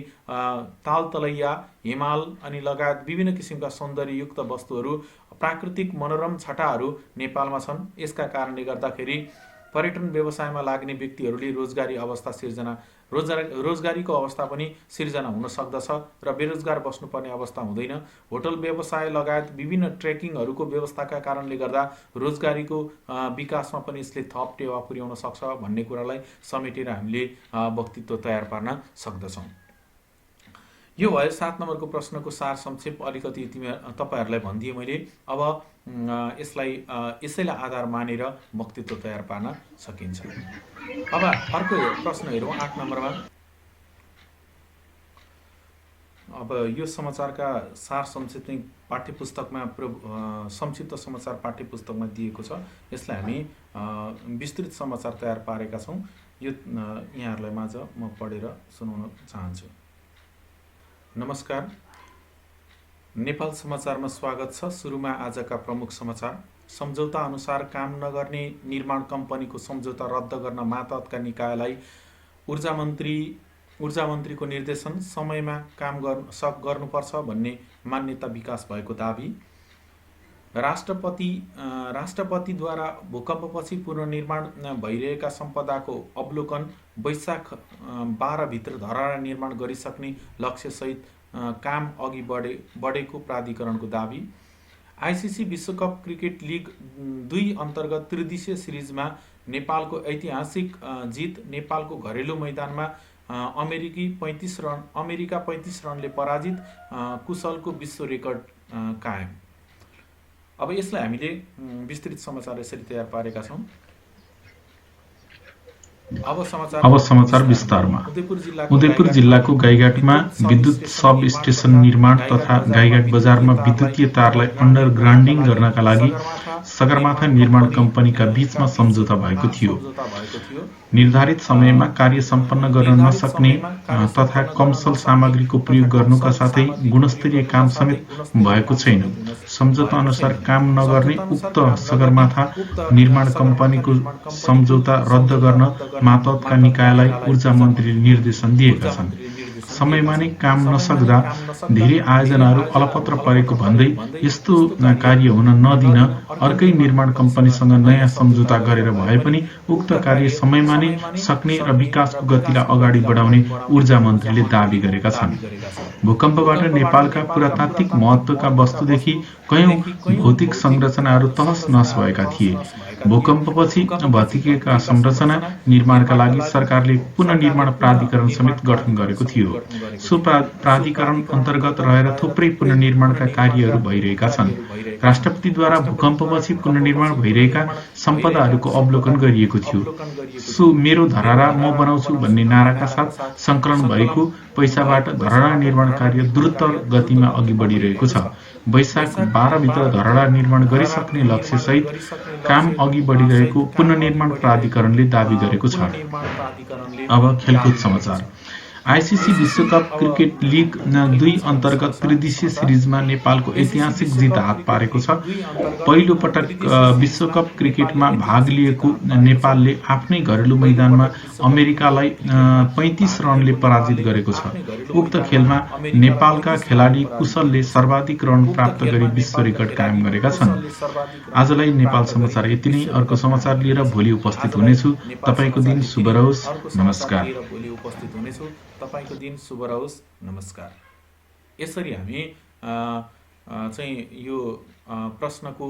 तालतलैया, हिमाल अनि लगायत विभिन्न किसिमका सौन्दर्ययुक्त वस्तुहरू, प्राकृतिक मनोरम छटाहरू नेपालमा छन्। यसका कारणले गर्दाखेरि पर्यटन व्यवसायमा लाग्ने व्यक्तिहरूले रोजगारीको अवस्था पनि सिर्जना हुन सक्दछ र बेरोजगार बस्नुपर्ने अवस्था हुँदैन। होटल व्यवसाय लगायत विभिन्न ट्रेकिङहरूको व्यवस्थाका कारणले गर्दा रोजगारीको विकासमा पनि यसले थप टेवा पुर्याउन सक्छ भन्ने कुरालाई समेटेर हामीले वक्तृत्व तयार पार्न सक्दछौँ। यो भयो 7 नम्बरको प्रश्नको सार संक्षेप। अलिकति तपाईँहरूलाई भनिदिएँ मैले। अब यसैलाई आधार मानेर वक्तृत्व तयार पार्न सकिन्छ। अब अर्को प्रश्न हेरौँ 8 नम्बरमा। अब यो समाचारका सार संक्षेप चाहिँ पाठ्यपुस्तकमा संक्षिप्त समाचार पाठ्यपुस्तकमा दिएको छ। यसलाई हामी विस्तृत समाचार तयार पारेका छौँ। यो यहाँहरूलाई माझ म पढेर सुनाउन चाहन्छु। नमस्कार, नेपाल समाचारमा स्वागत छ। सुरुमा आजका प्रमुख समाचार। सम्झौता अनुसार काम नगर्ने निर्माण कम्पनीको सम्झौता रद्द गर्न मातहतका निकायलाई ऊर्जा मन्त्रीको निर्देशन। समयमा काम गर्नुपर्छ भन्ने मान्यता विकास भएको दाबी। राष्ट्रपतिद्वारा भूकम्पपछि पुनर्निर्माण भइरहेका सम्पदाको अवलोकन। वैशाख 12 भित्र धरहरा निर्माण गरिसक्ने लक्ष्यसहित काम अघि बढेको प्राधिकरणको दाबी। आइसिसी विश्वकप क्रिकेट लिग 2 अन्तर्गत त्रिदिशीय सिरिजमा नेपालको ऐतिहासिक जित। नेपालको घरेलु मैदानमा अमेरिका 35 रनले पराजित। कुशलको विश्व रेकर्ड कायम। अब यसलाई हामीले विस्तृत समाचार यसरी तयार पारेका छौँ। अब समाचार विस्तारमा। उदयपुर जिल्लाको गाईघाटमा विद्युत सब स्टेसन निर्माण तथा गाईघाट बजारमा विद्युतीय तारलाई अन्डरग्राउन्डिङ गर्नका लागि सगरमाथा निर्माण कम्पनीका बीचमा सम्झौता भएको थियो। निर्धारित समयमा कार्य सम्पन्न गर्न नसक्ने तथा कमसल सामग्रीको प्रयोग गर्नुका साथै गुणस्तरीय काम समेत भएको छैन। सम्झौता अनुसार काम नगर्ने उक्त सगरमाथा निर्माण कम्पनीको सम्झौता रद्द गर्न मातहतका निकायलाई ऊर्जा मन्त्रीले निर्देशन दिएका छन्। समयमा नै काम नसक्दा धेरै आयोजनाहरू अलपत्र परेको भन्दै यस्तो कार्य हुन नदिन अर्कै निर्माण कम्पनीसँग नयाँ सम्झौता गरेर भए पनि उक्त कार्य समयमा नै सक्ने र विकासको गतिलाई अगाडि बढाउने ऊर्जा मन्त्रीले दाबी गरेका छन्। भूकम्पबाट नेपालका पुरातात्विक महत्त्वका वस्तुदेखि कयौं भौतिक संरचनाहरू तहस नहस भएका थिए। भूकम्पपछि भत्किएका संरचना निर्माणका लागि सरकारले पुनर्निर्माण प्राधिकरण समेत गठन गरेको थियो। सो प्राधिकरण अन्तर्गत रहेर थुप्रै पुनर्निर्माणका कार्यहरू भइरहेका छन्। राष्ट्रपतिद्वारा भूकम्पपछि पुनर्निर्माण भइरहेका सम्पदाहरूको अवलोकन गरिएको थियो। सो मेरो धरहरा म बनाउँछु भन्ने नाराका साथ सङ्कलन भएको पैसाबाट धरहरा निर्माण कार्य द्रुत गतिमा अघि बढिरहेको छ। वैशाख 12 भित्र धरहरा निर्माण गरिसक्ने लक्ष्यसहित काम अघि बढिरहेको पुनर्निर्माण प्राधिकरणले दाबी गरेको छ। अब खेलकुद समाचार। आइसिसी विश्वकप क्रिकेट लिग 2 अन्तर्गत त्रिदिशीय सिरिजमा नेपालको ऐतिहासिक जित हात पारेको छ। पहिलो पटक विश्वकप क्रिकेटमा भाग लिएको नेपालले आफ्नै घरेलु मैदानमा अमेरिकालाई 35 रनले पराजित गरेको छ। उक्त खेलमा नेपालका खेलाडी कुशलले सर्वाधिक रन प्राप्त गरी विश्व रेकर्ड कायम गरेका छन्। आजलाई नेपाल समाचार यति नै। अर्को समाचार लिएर भोलि उपस्थित हुनेछु। तपाईको दिन शुभ रहोस्। नमस्कार। तपाईको दिन शुभ रहोस्। नमस्कार। यसरी हामी चाहिँ यो प्रश्नको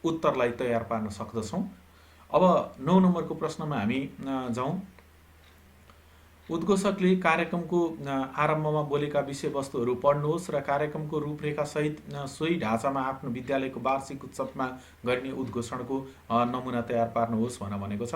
उत्तरलाई तयार पार्न सक्दछौँ। अब 9 नम्बरको प्रश्नमा हामी जाउँ। उद्घोषकले कार्यक्रमको आरम्भमा बोलेका विषयवस्तुहरू पढ्नुहोस् र कार्यक्रमको रूपरेखासहित सोही ढाँचामा आफ्नो विद्यालयको वार्षिक उत्सवमा गरिने उद्घोषणको नमुना तयार पार्नुहोस् भनेको छ।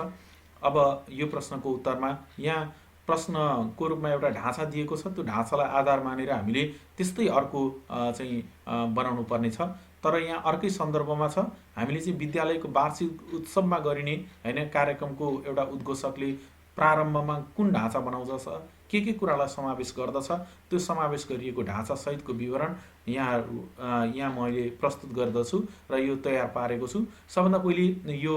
अब यो प्रश्नको उत्तरमा यहाँ प्रश्नको रूपमा एउटा ढाँचा दिएको छ, त्यो ढाँचालाई आधार मानेर हामीले त्यस्तै अर्को चाहिँ बनाउनु पर्ने छ। तर यहाँ अर्कै सन्दर्भमा छ, हामीले चाहिँ विद्यालयको वार्षिक उत्सवमा गरिने होइन कार्यक्रमको एउटा उद्घोषकले प्रारम्भमा कुन ढाँचा बनाउँदछ, के कुरालाई समावेश गर्दछ, त्यो समावेश गरिएको ढाँचासहितको विवरण यहाँ मैले प्रस्तुत गर्दछु र यो तयार पारेको छु। सबभन्दा पहिले यो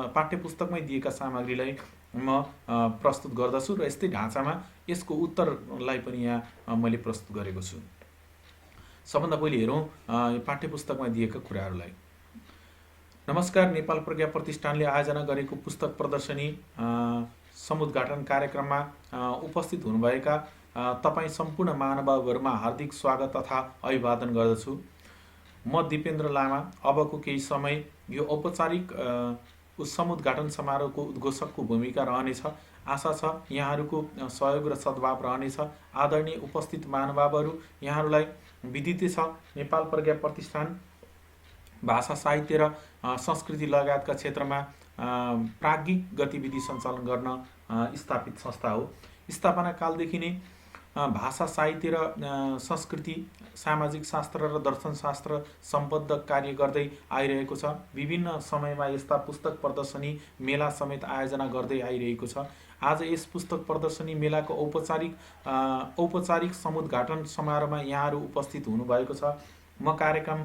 पाठ्यपुस्तकमै दिएका सामग्रीलाई म प्रस्तुत गर्दछु र यस्तै ढाँचामा यसको उत्तरलाई पनि यहाँ मैले प्रस्तुत गरेको छु। सबभन्दा पहिले हेरौँ पाठ्यपुस्तकमा दिएका कुराहरूलाई। नमस्कार, नेपाल प्रज्ञा प्रतिष्ठानले आयोजना गरेको पुस्तक प्रदर्शनी समुद्घाटन कार्यक्रममा उपस्थित हुनुभएका तपाईँ सम्पूर्ण महानुभावहरूमा हार्दिक स्वागत तथा अभिवादन गर्दछु। म दिपेन्द्र लामा अबको केही समय यो औपचारिक समुद्घाटन समारोहको उद्घोषकको भूमिका रहनेछ। आशा छ यहाँहरूको सहयोग र सद्भाव रहनेछ। आदरणीय उपस्थित महानुभावहरू, यहाँहरूलाई विदितै छ नेपाल प्रज्ञा प्रतिष्ठान भाषा साहित्य र संस्कृति लगायतका क्षेत्रमा प्राज्ञिक गतिविधि सञ्चालन गर्न स्थापित संस्था हो। स्थापना कालदेखि नै भाषा साहित्य र संस्कृति, सामाजिक शास्त्र र दर्शनशास्त्र सम्बद्ध कार्य गर्दै आइरहेको छ। विभिन्न समयमा यस्ता पुस्तक प्रदर्शनी मेला समेत आयोजना गर्दै आइरहेको छ। आज यस पुस्तक प्रदर्शनी मेलाको औपचारिक समुद्घाटन समारोहमा यहाँहरू उपस्थित हुनुभएको छ। म कार्यक्रम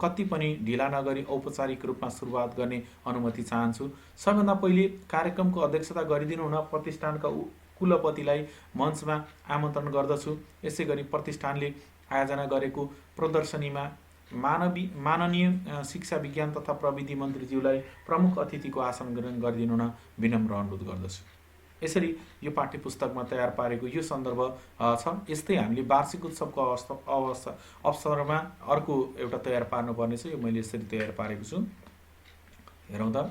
कति पनि ढिला नगरी औपचारिक रूपमा सुरुवात गर्ने अनुमति चाहन्छु। सबभन्दा पहिले कार्यक्रमको अध्यक्षता गरिदिनु हुन प्रतिष्ठानका कुलपतिलाई मञ्चमा आमन्त्रण गर्दछु। यसै गरी प्रतिष्ठानले आयोजना गरेको प्रदर्शनीमा माननीय शिक्षा विज्ञान तथा प्रविधि मन्त्रीज्यूलाई प्रमुख अतिथिको आसन ग्रहण गरिदिनु हुन विनम्र अनुरोध गर्दछु। यसरी यो पाठ्यपुस्तकमा तयार पारेको यो सन्दर्भ छ। यस्तै हामीले वार्षिक उत्सवको अवसरमा अर्को एउटा तयार पार्नुपर्ने छ। यो मैले यसरी तयार पारेको छु। हेरौँ त,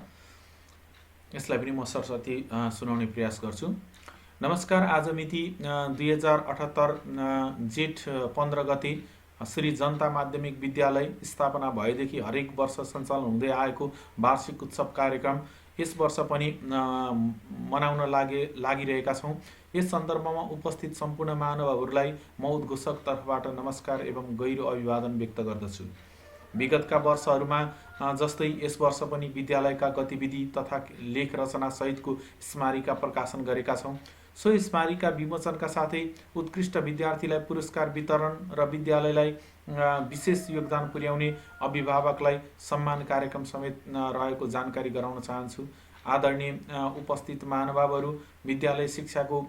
यसलाई पनि म सरस्वती सुनाउने प्रयास गर्छु। नमस्कार, आज मिति 2078 जेठ 15 गते श्री जनता माध्यमिक विद्यालय स्थापना भएदेखि हरेक वर्ष सञ्चालन हुँदै आएको वार्षिक उत्सव कार्यक्रम यस वर्ष पनि मनाउन लागिरहेका छौँ। यस सन्दर्भमा उपस्थित सम्पूर्ण महानुभावहरूलाई म उद्घोषक तर्फबाट नमस्कार एवं गहिरो अभिवादन व्यक्त गर्दछु। विगतका वर्षहरूमा जस्तै यस वर्ष पनि विद्यालयका गतिविधि तथा लेख रचना सहितको स्मारिका प्रकाशन गरेका छौँ। सो स्मारिका विमोचनका साथै उत्कृष्ट विद्यार्थीलाई पुरस्कार वितरण र विद्यालयलाई विशेष योगदान पुर्याउने अभिभावकलाई सम्मान कार्यक्रम समेत रहेको जानकारी गराउन चाहन्छु। आदरणीय उपस्थित महानुभावहरू, विद्यालय शिक्षाको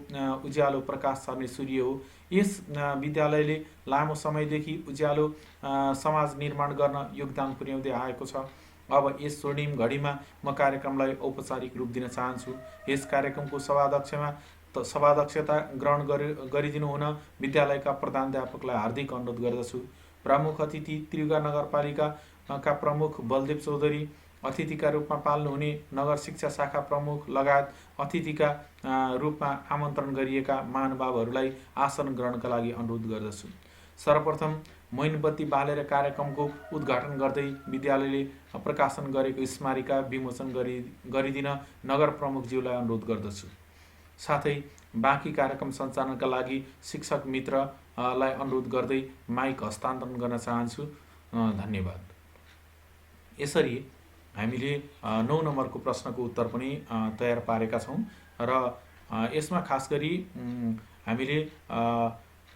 उज्यालो प्रकाश छर्ने सूर्य हो। यस विद्यालयले लामो समयदेखि उज्यालो समाज निर्माण गर्न योगदान पुर्याउँदै आएको छ। अब यस स्वर्णिम घडीमा म कार्यक्रमलाई औपचारिक रूप दिन चाहन्छु। यस कार्यक्रमको सभाध्यक्षता ग्रहण गरिदिनु हुन विद्यालयका प्रधानाध्यापकलाई हार्दिक अनुरोध गर्दछु। प्रमुख अतिथि त्रियुगा नगरपालिकाका प्रमुख बलदेव चौधरी, अतिथिका रूपमा पाल्नुहुने नगर शिक्षा शाखा प्रमुख लगायत अतिथिका रूपमा आमन्त्रण गरिएका महानुभावहरूलाई आसन ग्रहणका लागि अनुरोध गर्दछु। सर्वप्रथम मोइनबत्ती बालेर कार्यक्रमको उद्घाटन गर्दै विद्यालयले प्रकाशन गरेको स्मारिका विमोचन गरिदिन नगर प्रमुखज्यूलाई अनुरोध गर्दछु। साथै बाँकी कार्यक्रम सञ्चालनका लागि शिक्षक मित्रलाई अनुरोध गर्दै माइक हस्तान्तरण गर्न चाहन्छु। धन्यवाद। यसरी हामीले 9 नम्बरको प्रश्नको उत्तर पनि तयार पारेका छौँ र यसमा खास गरी हामीले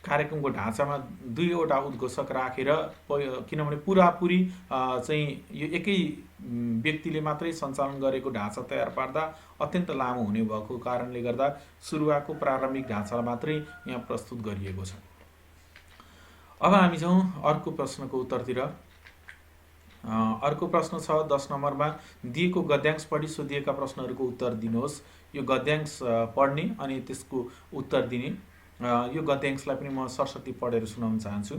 कार्यक्रमको ढाँचामा 2वटा उद्घोषक राखेर, किनभने पुरापुरी चाहिँ यो एकै व्यक्तिले मात्रै सञ्चालन गरेको ढाँचा तयार पार्दा अत्यन्त लामो हुने भएको कारणले गर्दा सुरुवातको प्रारम्भिक ढाँचालाई मात्रै यहाँ प्रस्तुत गरिएको छ। अब हामी जाउँ अर्को प्रश्नको उत्तरतिर। अर्को प्रश्न छ 10 नम्बरमा दिएको गद्यांश पढी सोधिएका प्रश्नहरूको उत्तर दिनुहोस्। यो गद्यांश पढ्ने अनि त्यसको उत्तर दिने। यो गद्यांशलाई पनि म सरस्वती पढेर सुनाउन चाहन्छु।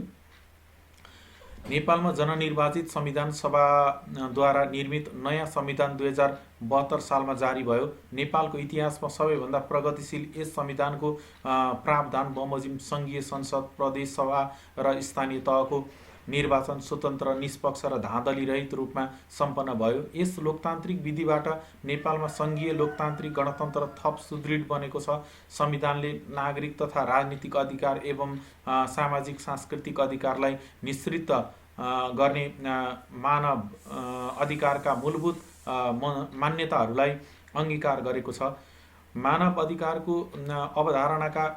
नेपालमा जननिर्वाचित संविधान सभाद्वारा निर्मित नयाँ संविधान 2072 सालमा जारी भयो। नेपालको इतिहासमा सबैभन्दा प्रगतिशील यस संविधानको प्रावधान बमोजिम सङ्घीय संसद, प्रदेश सभा र स्थानीय तहको निर्वाचन स्वतन्त्र, निष्पक्ष र धाँधली रहित रूपमा सम्पन्न भयो। यस लोकतान्त्रिक विधिबाट नेपालमा सङ्घीय लोकतान्त्रिक गणतन्त्र थप सुदृढ बनेको छ। संविधानले नागरिक तथा राजनीतिक अधिकार एवं सामाजिक सांस्कृतिक अधिकारलाई निश्चित गर्ने मानव अधिकारका मूलभूत मान्यताहरूलाई अङ्गीकार गरेको छ। मानव अधिकारको अवधारणाका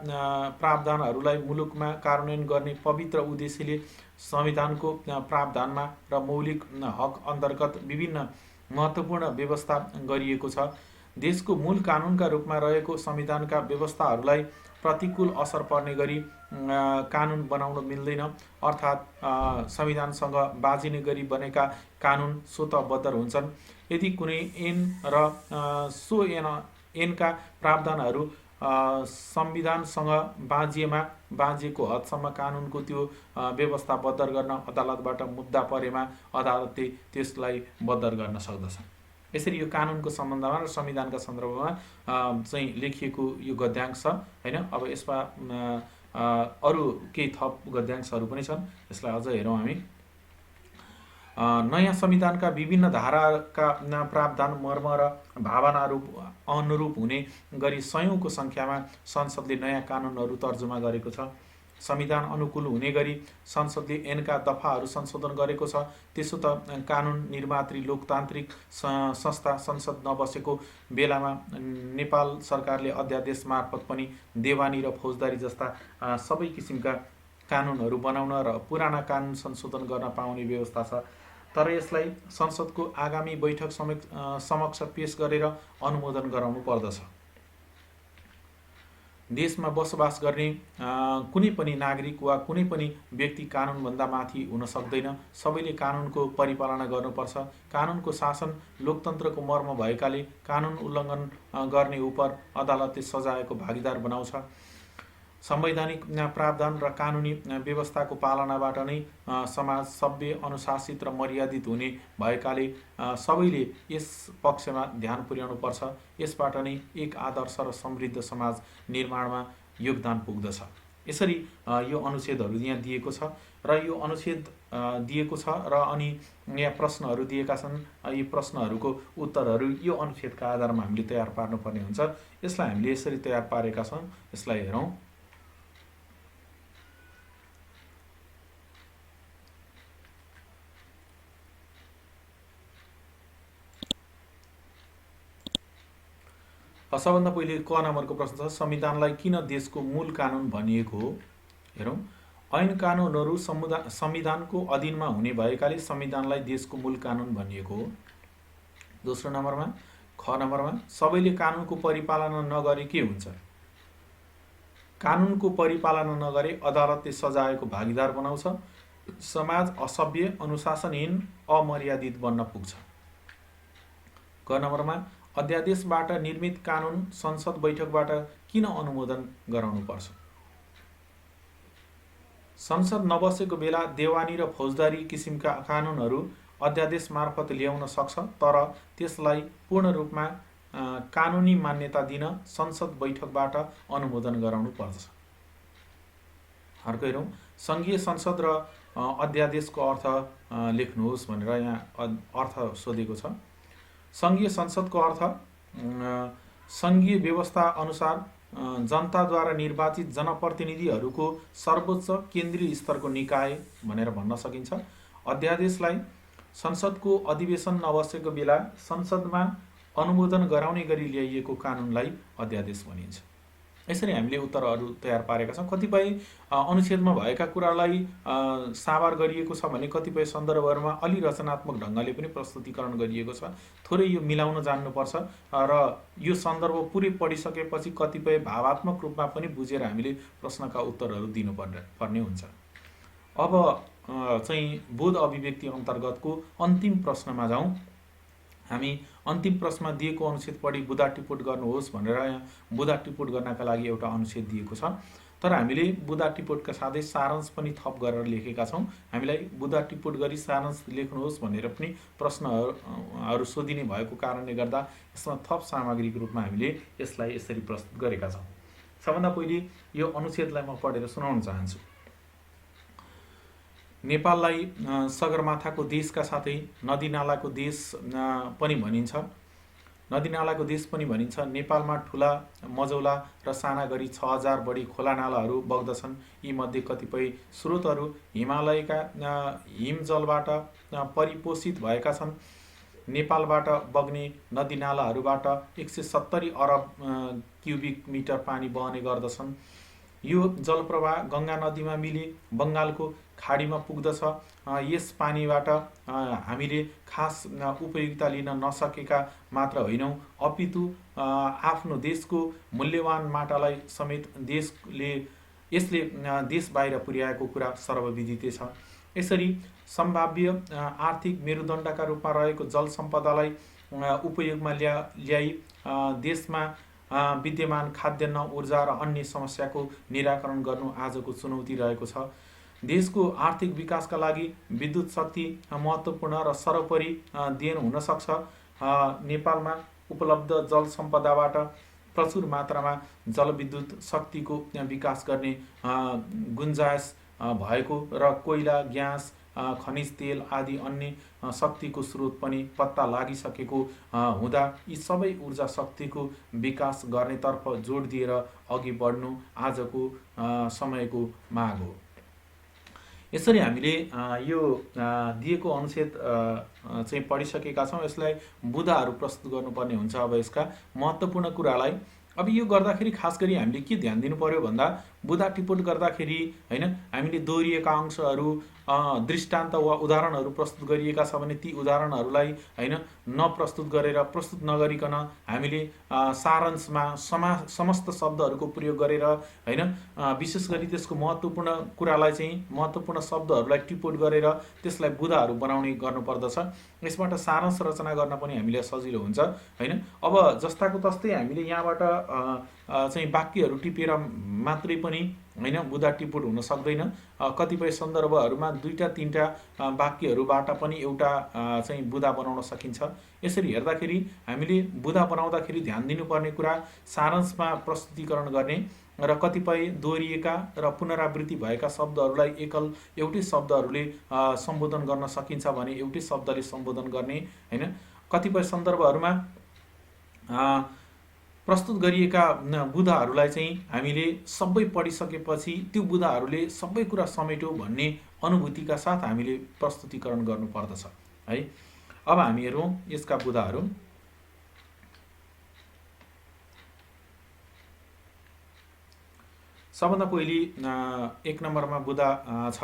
प्रावधानहरूलाई मुलुकमा कार्यान्वयन गर्ने पवित्र उद्देश्यले संविधानको प्रावधानमा र मौलिक हक अन्तर्गत विभिन्न महत्त्वपूर्ण व्यवस्था गरिएको छ। देशको मूल कानुनका रूपमा रहेको संविधानका व्यवस्थाहरूलाई प्रतिकूल असर पर्ने गरी कानुन बनाउन मिल्दैन। अर्थात् संविधानसँग बाजिने गरी बनेका कानुन स्वतःबद्ध हुन्छन्। यदि कुनै ऐन र सो ऐनका प्रावधानहरू संविधानसँग बाँझिएको हदसम्म कानुनको त्यो व्यवस्था बद्ध गर्न अदालतबाट मुद्दा परेमा अदालतले त्यसलाई बद्ध गर्न सक्दछ। यसरी यो कानुनको सम्बन्धमा र संविधानका सन्दर्भमा चाहिँ लेखिएको यो गद्यांश छ हैन। अब यसमा अरू केही थप गद्यांशहरू पनि छन्, यसलाई अझ हेरौँ हामी। नयाँ संविधानका विभिन्न धाराका प्रावधान मर्म र भावनाहरू अनुरूप हुने गरी सयौँको सङ्ख्यामा संसदले नयाँ कानुनहरू तर्जुमा गरेको छ। संविधान अनुकूल हुने गरी संसदले ऐनका दफाहरू संशोधन गरेको छ। त्यसो त कानुन निर्मात्री लोकतान्त्रिक संस्था संसद नबसेको बेलामा नेपाल सरकारले अध्यादेश मार्फत पनि देवानी र फौजदारी जस्ता सबै किसिमका कानुनहरू बनाउन र पुराना कानुन संशोधन गर्न पाउने व्यवस्था छ। तर यसलाई संसदको आगामी बैठक समक्ष पेश गरेर अनुमोदन गराउनु पर्दछ। देशमा बसोबास गर्ने कुनै पनि नागरिक वा कुनै पनि व्यक्ति कानुनभन्दा माथि हुन सक्दैन। सबैले कानुनको परिपालना गर्नुपर्छ। कानुनको शासन लोकतन्त्रको मर्म भएकाले कानुन उल्लङ्घन गर्ने उपर अदालतले सजायको भागीदार बनाउँछ। संवैधानिक प्रावधान र कानुनी व्यवस्थाको पालनाबाट नै समाज सभ्य, अनुशासित र मर्यादित हुने भएकाले सबैले यस पक्षमा ध्यान पुर्याउनुपर्छ। यसबाट नै एक आदर्श र समृद्ध समाज निर्माणमा योगदान पुग्दछ। यसरी यो अनुच्छेदहरू यहाँ दिएको छ र यो अनुच्छेद दिएको छ र अनि यहाँ प्रश्नहरू दिएका छन्। यी प्रश्नहरूको उत्तरहरू यो अनुच्छेदका आधारमा हामीले तयार पार्नुपर्ने हुन्छ। यसलाई हामीले यसरी तयार पारेका छौँ। यसलाई हेरौँ। सबभन्दा पहिले क नम्बरको प्रश्न छ, संविधानलाई किन देशको मूल कानुन भनिएको हो? हेरौँ। ऐन कानुनहरू संविधानको अधीनमा हुने भएकाले संविधानलाई देशको मूल कानुन भनिएको हो। दोस्रो नम्बरमा ख नम्बरमा सबैले कानुनको परिपालना नगरे के हुन्छ? कानुनको परिपालना नगरे अदालतले सजायको भागीदार बनाउँछ। समाज असभ्य, अनुशासनहीन, अमर्यादित बन्न पुग्छ। क नम्बरमा अध्यादेशबाट निर्मित कानुन संसद बैठकबाट किन अनुमोदन गराउनु पर्छ? संसद नबसेको बेला देवानी र फौजदारी किसिमका कानुनहरू अध्यादेश मार्फत ल्याउन सक्छ, तर त्यसलाई पूर्ण रूपमा कानुनी मान्यता दिन संसद बैठकबाट अनुमोदन गराउनु पर्दछ। अर्को हेरौँ। सङ्घीय संसद र अध्यादेशको अर्थ लेख्नुहोस् भनेर यहाँ अर्थ सोधेको छ। सङ्घीय संसदको अर्थ सङ्घीय व्यवस्था अनुसार जनताद्वारा निर्वाचित जनप्रतिनिधिहरूको सर्वोच्च केन्द्रीय स्तरको निकाय भनेर भन्न सकिन्छ। अध्यादेशलाई संसदको अधिवेशन नबसेको बेला संसदमा अनुमोदन गराउने गरी ल्याइएको कानुनलाई अध्यादेश भनिन्छ। यसरी हामीले उत्तरहरू तयार पारेका छौँ। कतिपय अनुच्छेदमा भएका कुरालाई साभार गरिएको छ भने कतिपय सन्दर्भहरूमा अलि रचनात्मक ढङ्गले पनि प्रस्तुतीकरण गरिएको छ। थोरै यो मिलाउन जान्नुपर्छ र यो सन्दर्भ पुरै पढिसकेपछि कतिपय भावात्मक रूपमा पनि बुझेर हामीले प्रश्नका उत्तरहरू दिनुपर्ने हुन्छ। अब चाहिँ बोध अभिव्यक्ति अन्तर्गतको अन्तिम प्रश्नमा जाउँ। हामी अन्तिम प्रश्नमा दिएको अनुच्छेद पढी बुदा टिपोट गर्नुहोस् भनेर यहाँ बुदा टिपोट गर्नका लागि एउटा अनुच्छेद दिएको छ। तर हामीले बुँदा टिपोटका साथै सारांश पनि थप गरेर लेखेका छौँ। हामीलाई बुँदा टिपोट गरी सारांश लेख्नुहोस् भनेर पनि प्रश्नहरू सोधिने भएको कारणले गर्दा यसमा थप सामग्रीको रूपमा हामीले यसलाई यसरी प्रस्तुत गरेका छौँ। सबभन्दा पहिले यो अनुच्छेदलाई म पढेर सुनाउन चाहन्छु। नेपाललाई सगरमाथाको देशका साथै नदीनालाको देश पनि भनिन्छ। नदीनालाको देश पनि भनिन्छ। नेपालमा ठुला, मझौला र साना गरी 6000 बढी खोलानालाहरू बग्दछन्। यीमध्ये कतिपय स्रोतहरू हिमालयका हिमजलबाट परिपोषित भएका छन्। नेपालबाट बग्ने नदीनालाहरूबाट 170 अरब क्युबिक मिटर पानी बहने गर्दछन्। यो जलप्रवाह गङ्गा नदीमा मिली बङ्गालको खाडीमा पुग्दछ। यस पानीबाट हामीले खास उपयोगिता लिन नसकेका मात्र होइनौँ, अपितु आफ्नो देशको मूल्यवान माटालाई समेत यसले देश बाहिर पुर्याएको कुरा सर्वविदितै छ। यसरी सम्भाव्य आर्थिक मेरुदण्डका रूपमा रहेको जल सम्पदालाई उपयोगमा ल्याई देशमा विद्यमान खाद्यान्न, ऊर्जा र अन्य समस्याको निराकरण गर्नु आजको चुनौती रहेको छ। देशको आर्थिक विकासका लागि विद्युत शक्ति महत्त्वपूर्ण र सर्वोपरि देन हुन सक्छ। नेपालमा उपलब्ध जल सम्पदाबाट प्रचुर मात्रामा जलविद्युत शक्तिको विकास गर्ने गुन्जायस भएको र कोइला, ग्यास, खनिज तेल आदि अन्य शक्तिको स्रोत पनि पत्ता लागिसकेको हुँदा यी सबै ऊर्जा शक्तिको विकास गर्नेतर्फ जोड दिएर अघि बढ्नु आजको समयको माग हो। यसरी हामीले यो दिएको अनुच्छेद चाहिँ पढिसकेका छौँ। यसलाई बुँदाहरू प्रस्तुत गर्नुपर्ने हुन्छ। अब यसका महत्त्वपूर्ण कुरालाई अब यो गर्दाखेरि खास गरी हामीले के ध्यान दिनु पर्यो भन्दा बुँदा टिपोट गर्दाखेरि हैन हामीले दोहोरिएका अंशहरू दृष्टान्त वा उदाहरणहरू प्रस्तुत गरिएका छ भने ती उदाहरणहरूलाई हैन नप्रस्तुत गरेर प्रस्तुत नगरिकन हामीले सारांशमा समस्त शब्दहरूको प्रयोग गरेर हैन विशेष गरी त्यसको महत्त्वपूर्ण कुरालाई चाहिँ महत्त्वपूर्ण शब्दहरूलाई टिपोट गरेर त्यसलाई बुँदाहरू बनाउने गर्नुपर्दछ। यसबाट सारांश रचना गर्न पनि हामीलाई सजिलो हुन्छ हैन। अब जस्ताको तस्तै हामीले यहाँबाट चाहिँ वाक्यहरू टिपेर मात्रै पनि हैन बुँदा टिपोट हुन सक्दैन। कतिपय सन्दर्भहरूमा 2-3टा वाक्यहरूबाट पनि एउटा चाहिँ बुँदा बनाउन सकिन्छ। यसरी हेर्दाखेरि हामीले बुँदा बनाउँदाखेरि ध्यान दिनुपर्ने कुरा सारांशमा प्रस्तुतिकरण गर्ने र कतिपय दोहोरिएका र पुनरावृत्ति भएका शब्दहरूलाई एउटै शब्दहरूले सम्बोधन गर्न सकिन्छ भने एउटै शब्दले सम्बोधन गर्ने हैन। कतिपय सन्दर्भहरूमा प्रस्तुत गरिएका बुँदाहरूलाई चाहिँ हामीले सबै पढिसकेपछि त्यो बुँदाहरूले सबै कुरा समेट्यो भन्ने अनुभूतिका साथ हामीले प्रस्तुतिकरण गर्नुपर्दछ है। अब हामी हेरौँ यसका बुँदाहरू। सबभन्दा पहिले 1 नम्बरमा बुँदा छ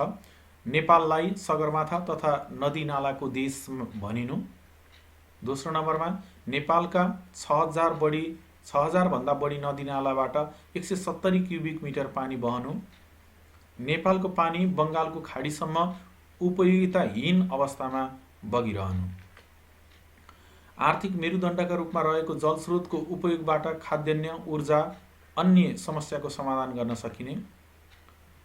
नेपाललाई सगरमाथा तथा नदीनालाको देश भनिनु। दोस्रो नम्बरमा नेपालका 6000 भन्दा बढी नदीनालाबाट 170 क्युबिक मिटर पानी बहनु। नेपालको पानी बङ्गालको खाडीसम्म उपयोगिताहीन अवस्थामा बगिरहनु। आर्थिक मेरुदण्डका रूपमा रहेको जलस्रोतको उपयोगबाट खाद्यान्न, ऊर्जा, अन्य समस्याको समाधान गर्न सकिने।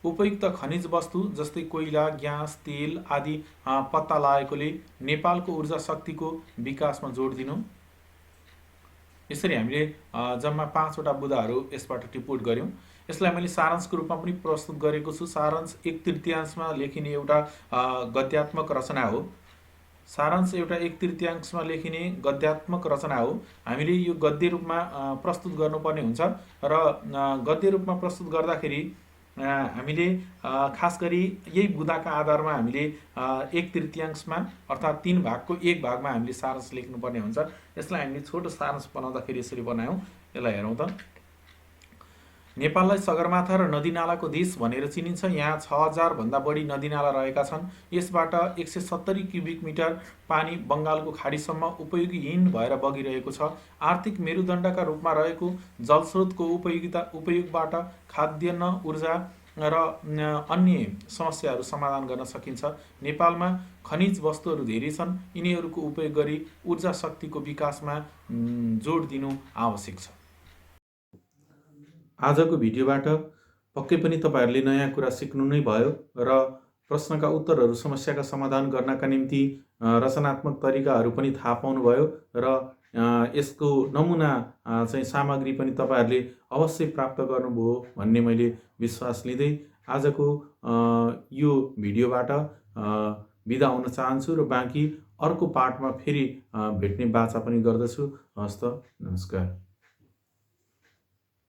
उपयुक्त खनिज वस्तु जस्तै कोइला, ग्यास, तेल आदि पत्ता लागेकोले नेपालको ऊर्जा शक्तिको विकासमा जोड दिनु। यसरी हामीले जम्मा 5वटा बुँदाहरू यसबाट टिपोट गर्यौँ। यसलाई मैले सारांशको रूपमा पनि प्रस्तुत गरेको छु। सारांश 1/3 लेखिने एउटा गद्यात्मक रचना हो। सारांश एउटा 1/3 लेखिने गद्यात्मक रचना हो। हामीले यो गद्य रूपमा प्रस्तुत गर्नुपर्ने हुन्छ र गद्य रूपमा प्रस्तुत गर्दाखेरि हामीले खास गरी यही बुँदाका आधारमा हामीले 1/3 अर्थात् 3 भागको 1 भागमा हामीले सारांश लेख्नुपर्ने हुन्छ। यसलाई हामीले छोटो सारांश बनाउँदाखेरि यसरी बनायौँ। यसलाई हेरौँ त। नेपाललाई सगरमाथा र नदीनालाको देश भनेर चिनिन्छ। यहाँ 6000 भन्दा बढी नदीनाला रहेका छन्। यसबाट 170 क्युबिक मिटर पानी बङ्गालको खाडीसम्म उपयोगहीन भएर बगिरहेको छ। आर्थिक मेरुदण्डका रूपमा रहेको जलस्रोतको उपयोगबाट खाद्यान्न, ऊर्जा र अन्य समस्याहरू समाधान गर्न सकिन्छ। नेपालमा खनिज वस्तुहरू धेरै छन्। यिनीहरूको उपयोग गरी ऊर्जा शक्तिको विकासमा जोड दिनु आवश्यक छ। आजको भिडियोबाट पक्कै पनि तपाईँहरूले नयाँ कुरा सिक्नु नै भयो र प्रश्नका उत्तरहरू, समस्याका समाधान गर्नका निम्ति रचनात्मक तरिकाहरू पनि थाहा पाउनुभयो र यसको नमुना चाहिँ सामग्री पनि तपाईँहरूले अवश्य प्राप्त गर्नुभयो भन्ने मैले विश्वास लिँदै आजको यो भिडियोबाट बिदा हुन चाहन्छु र बाँकी अर्को पार्टमा फेरि भेट्ने बाचा पनि गर्दछु। हस्त, नमस्कार।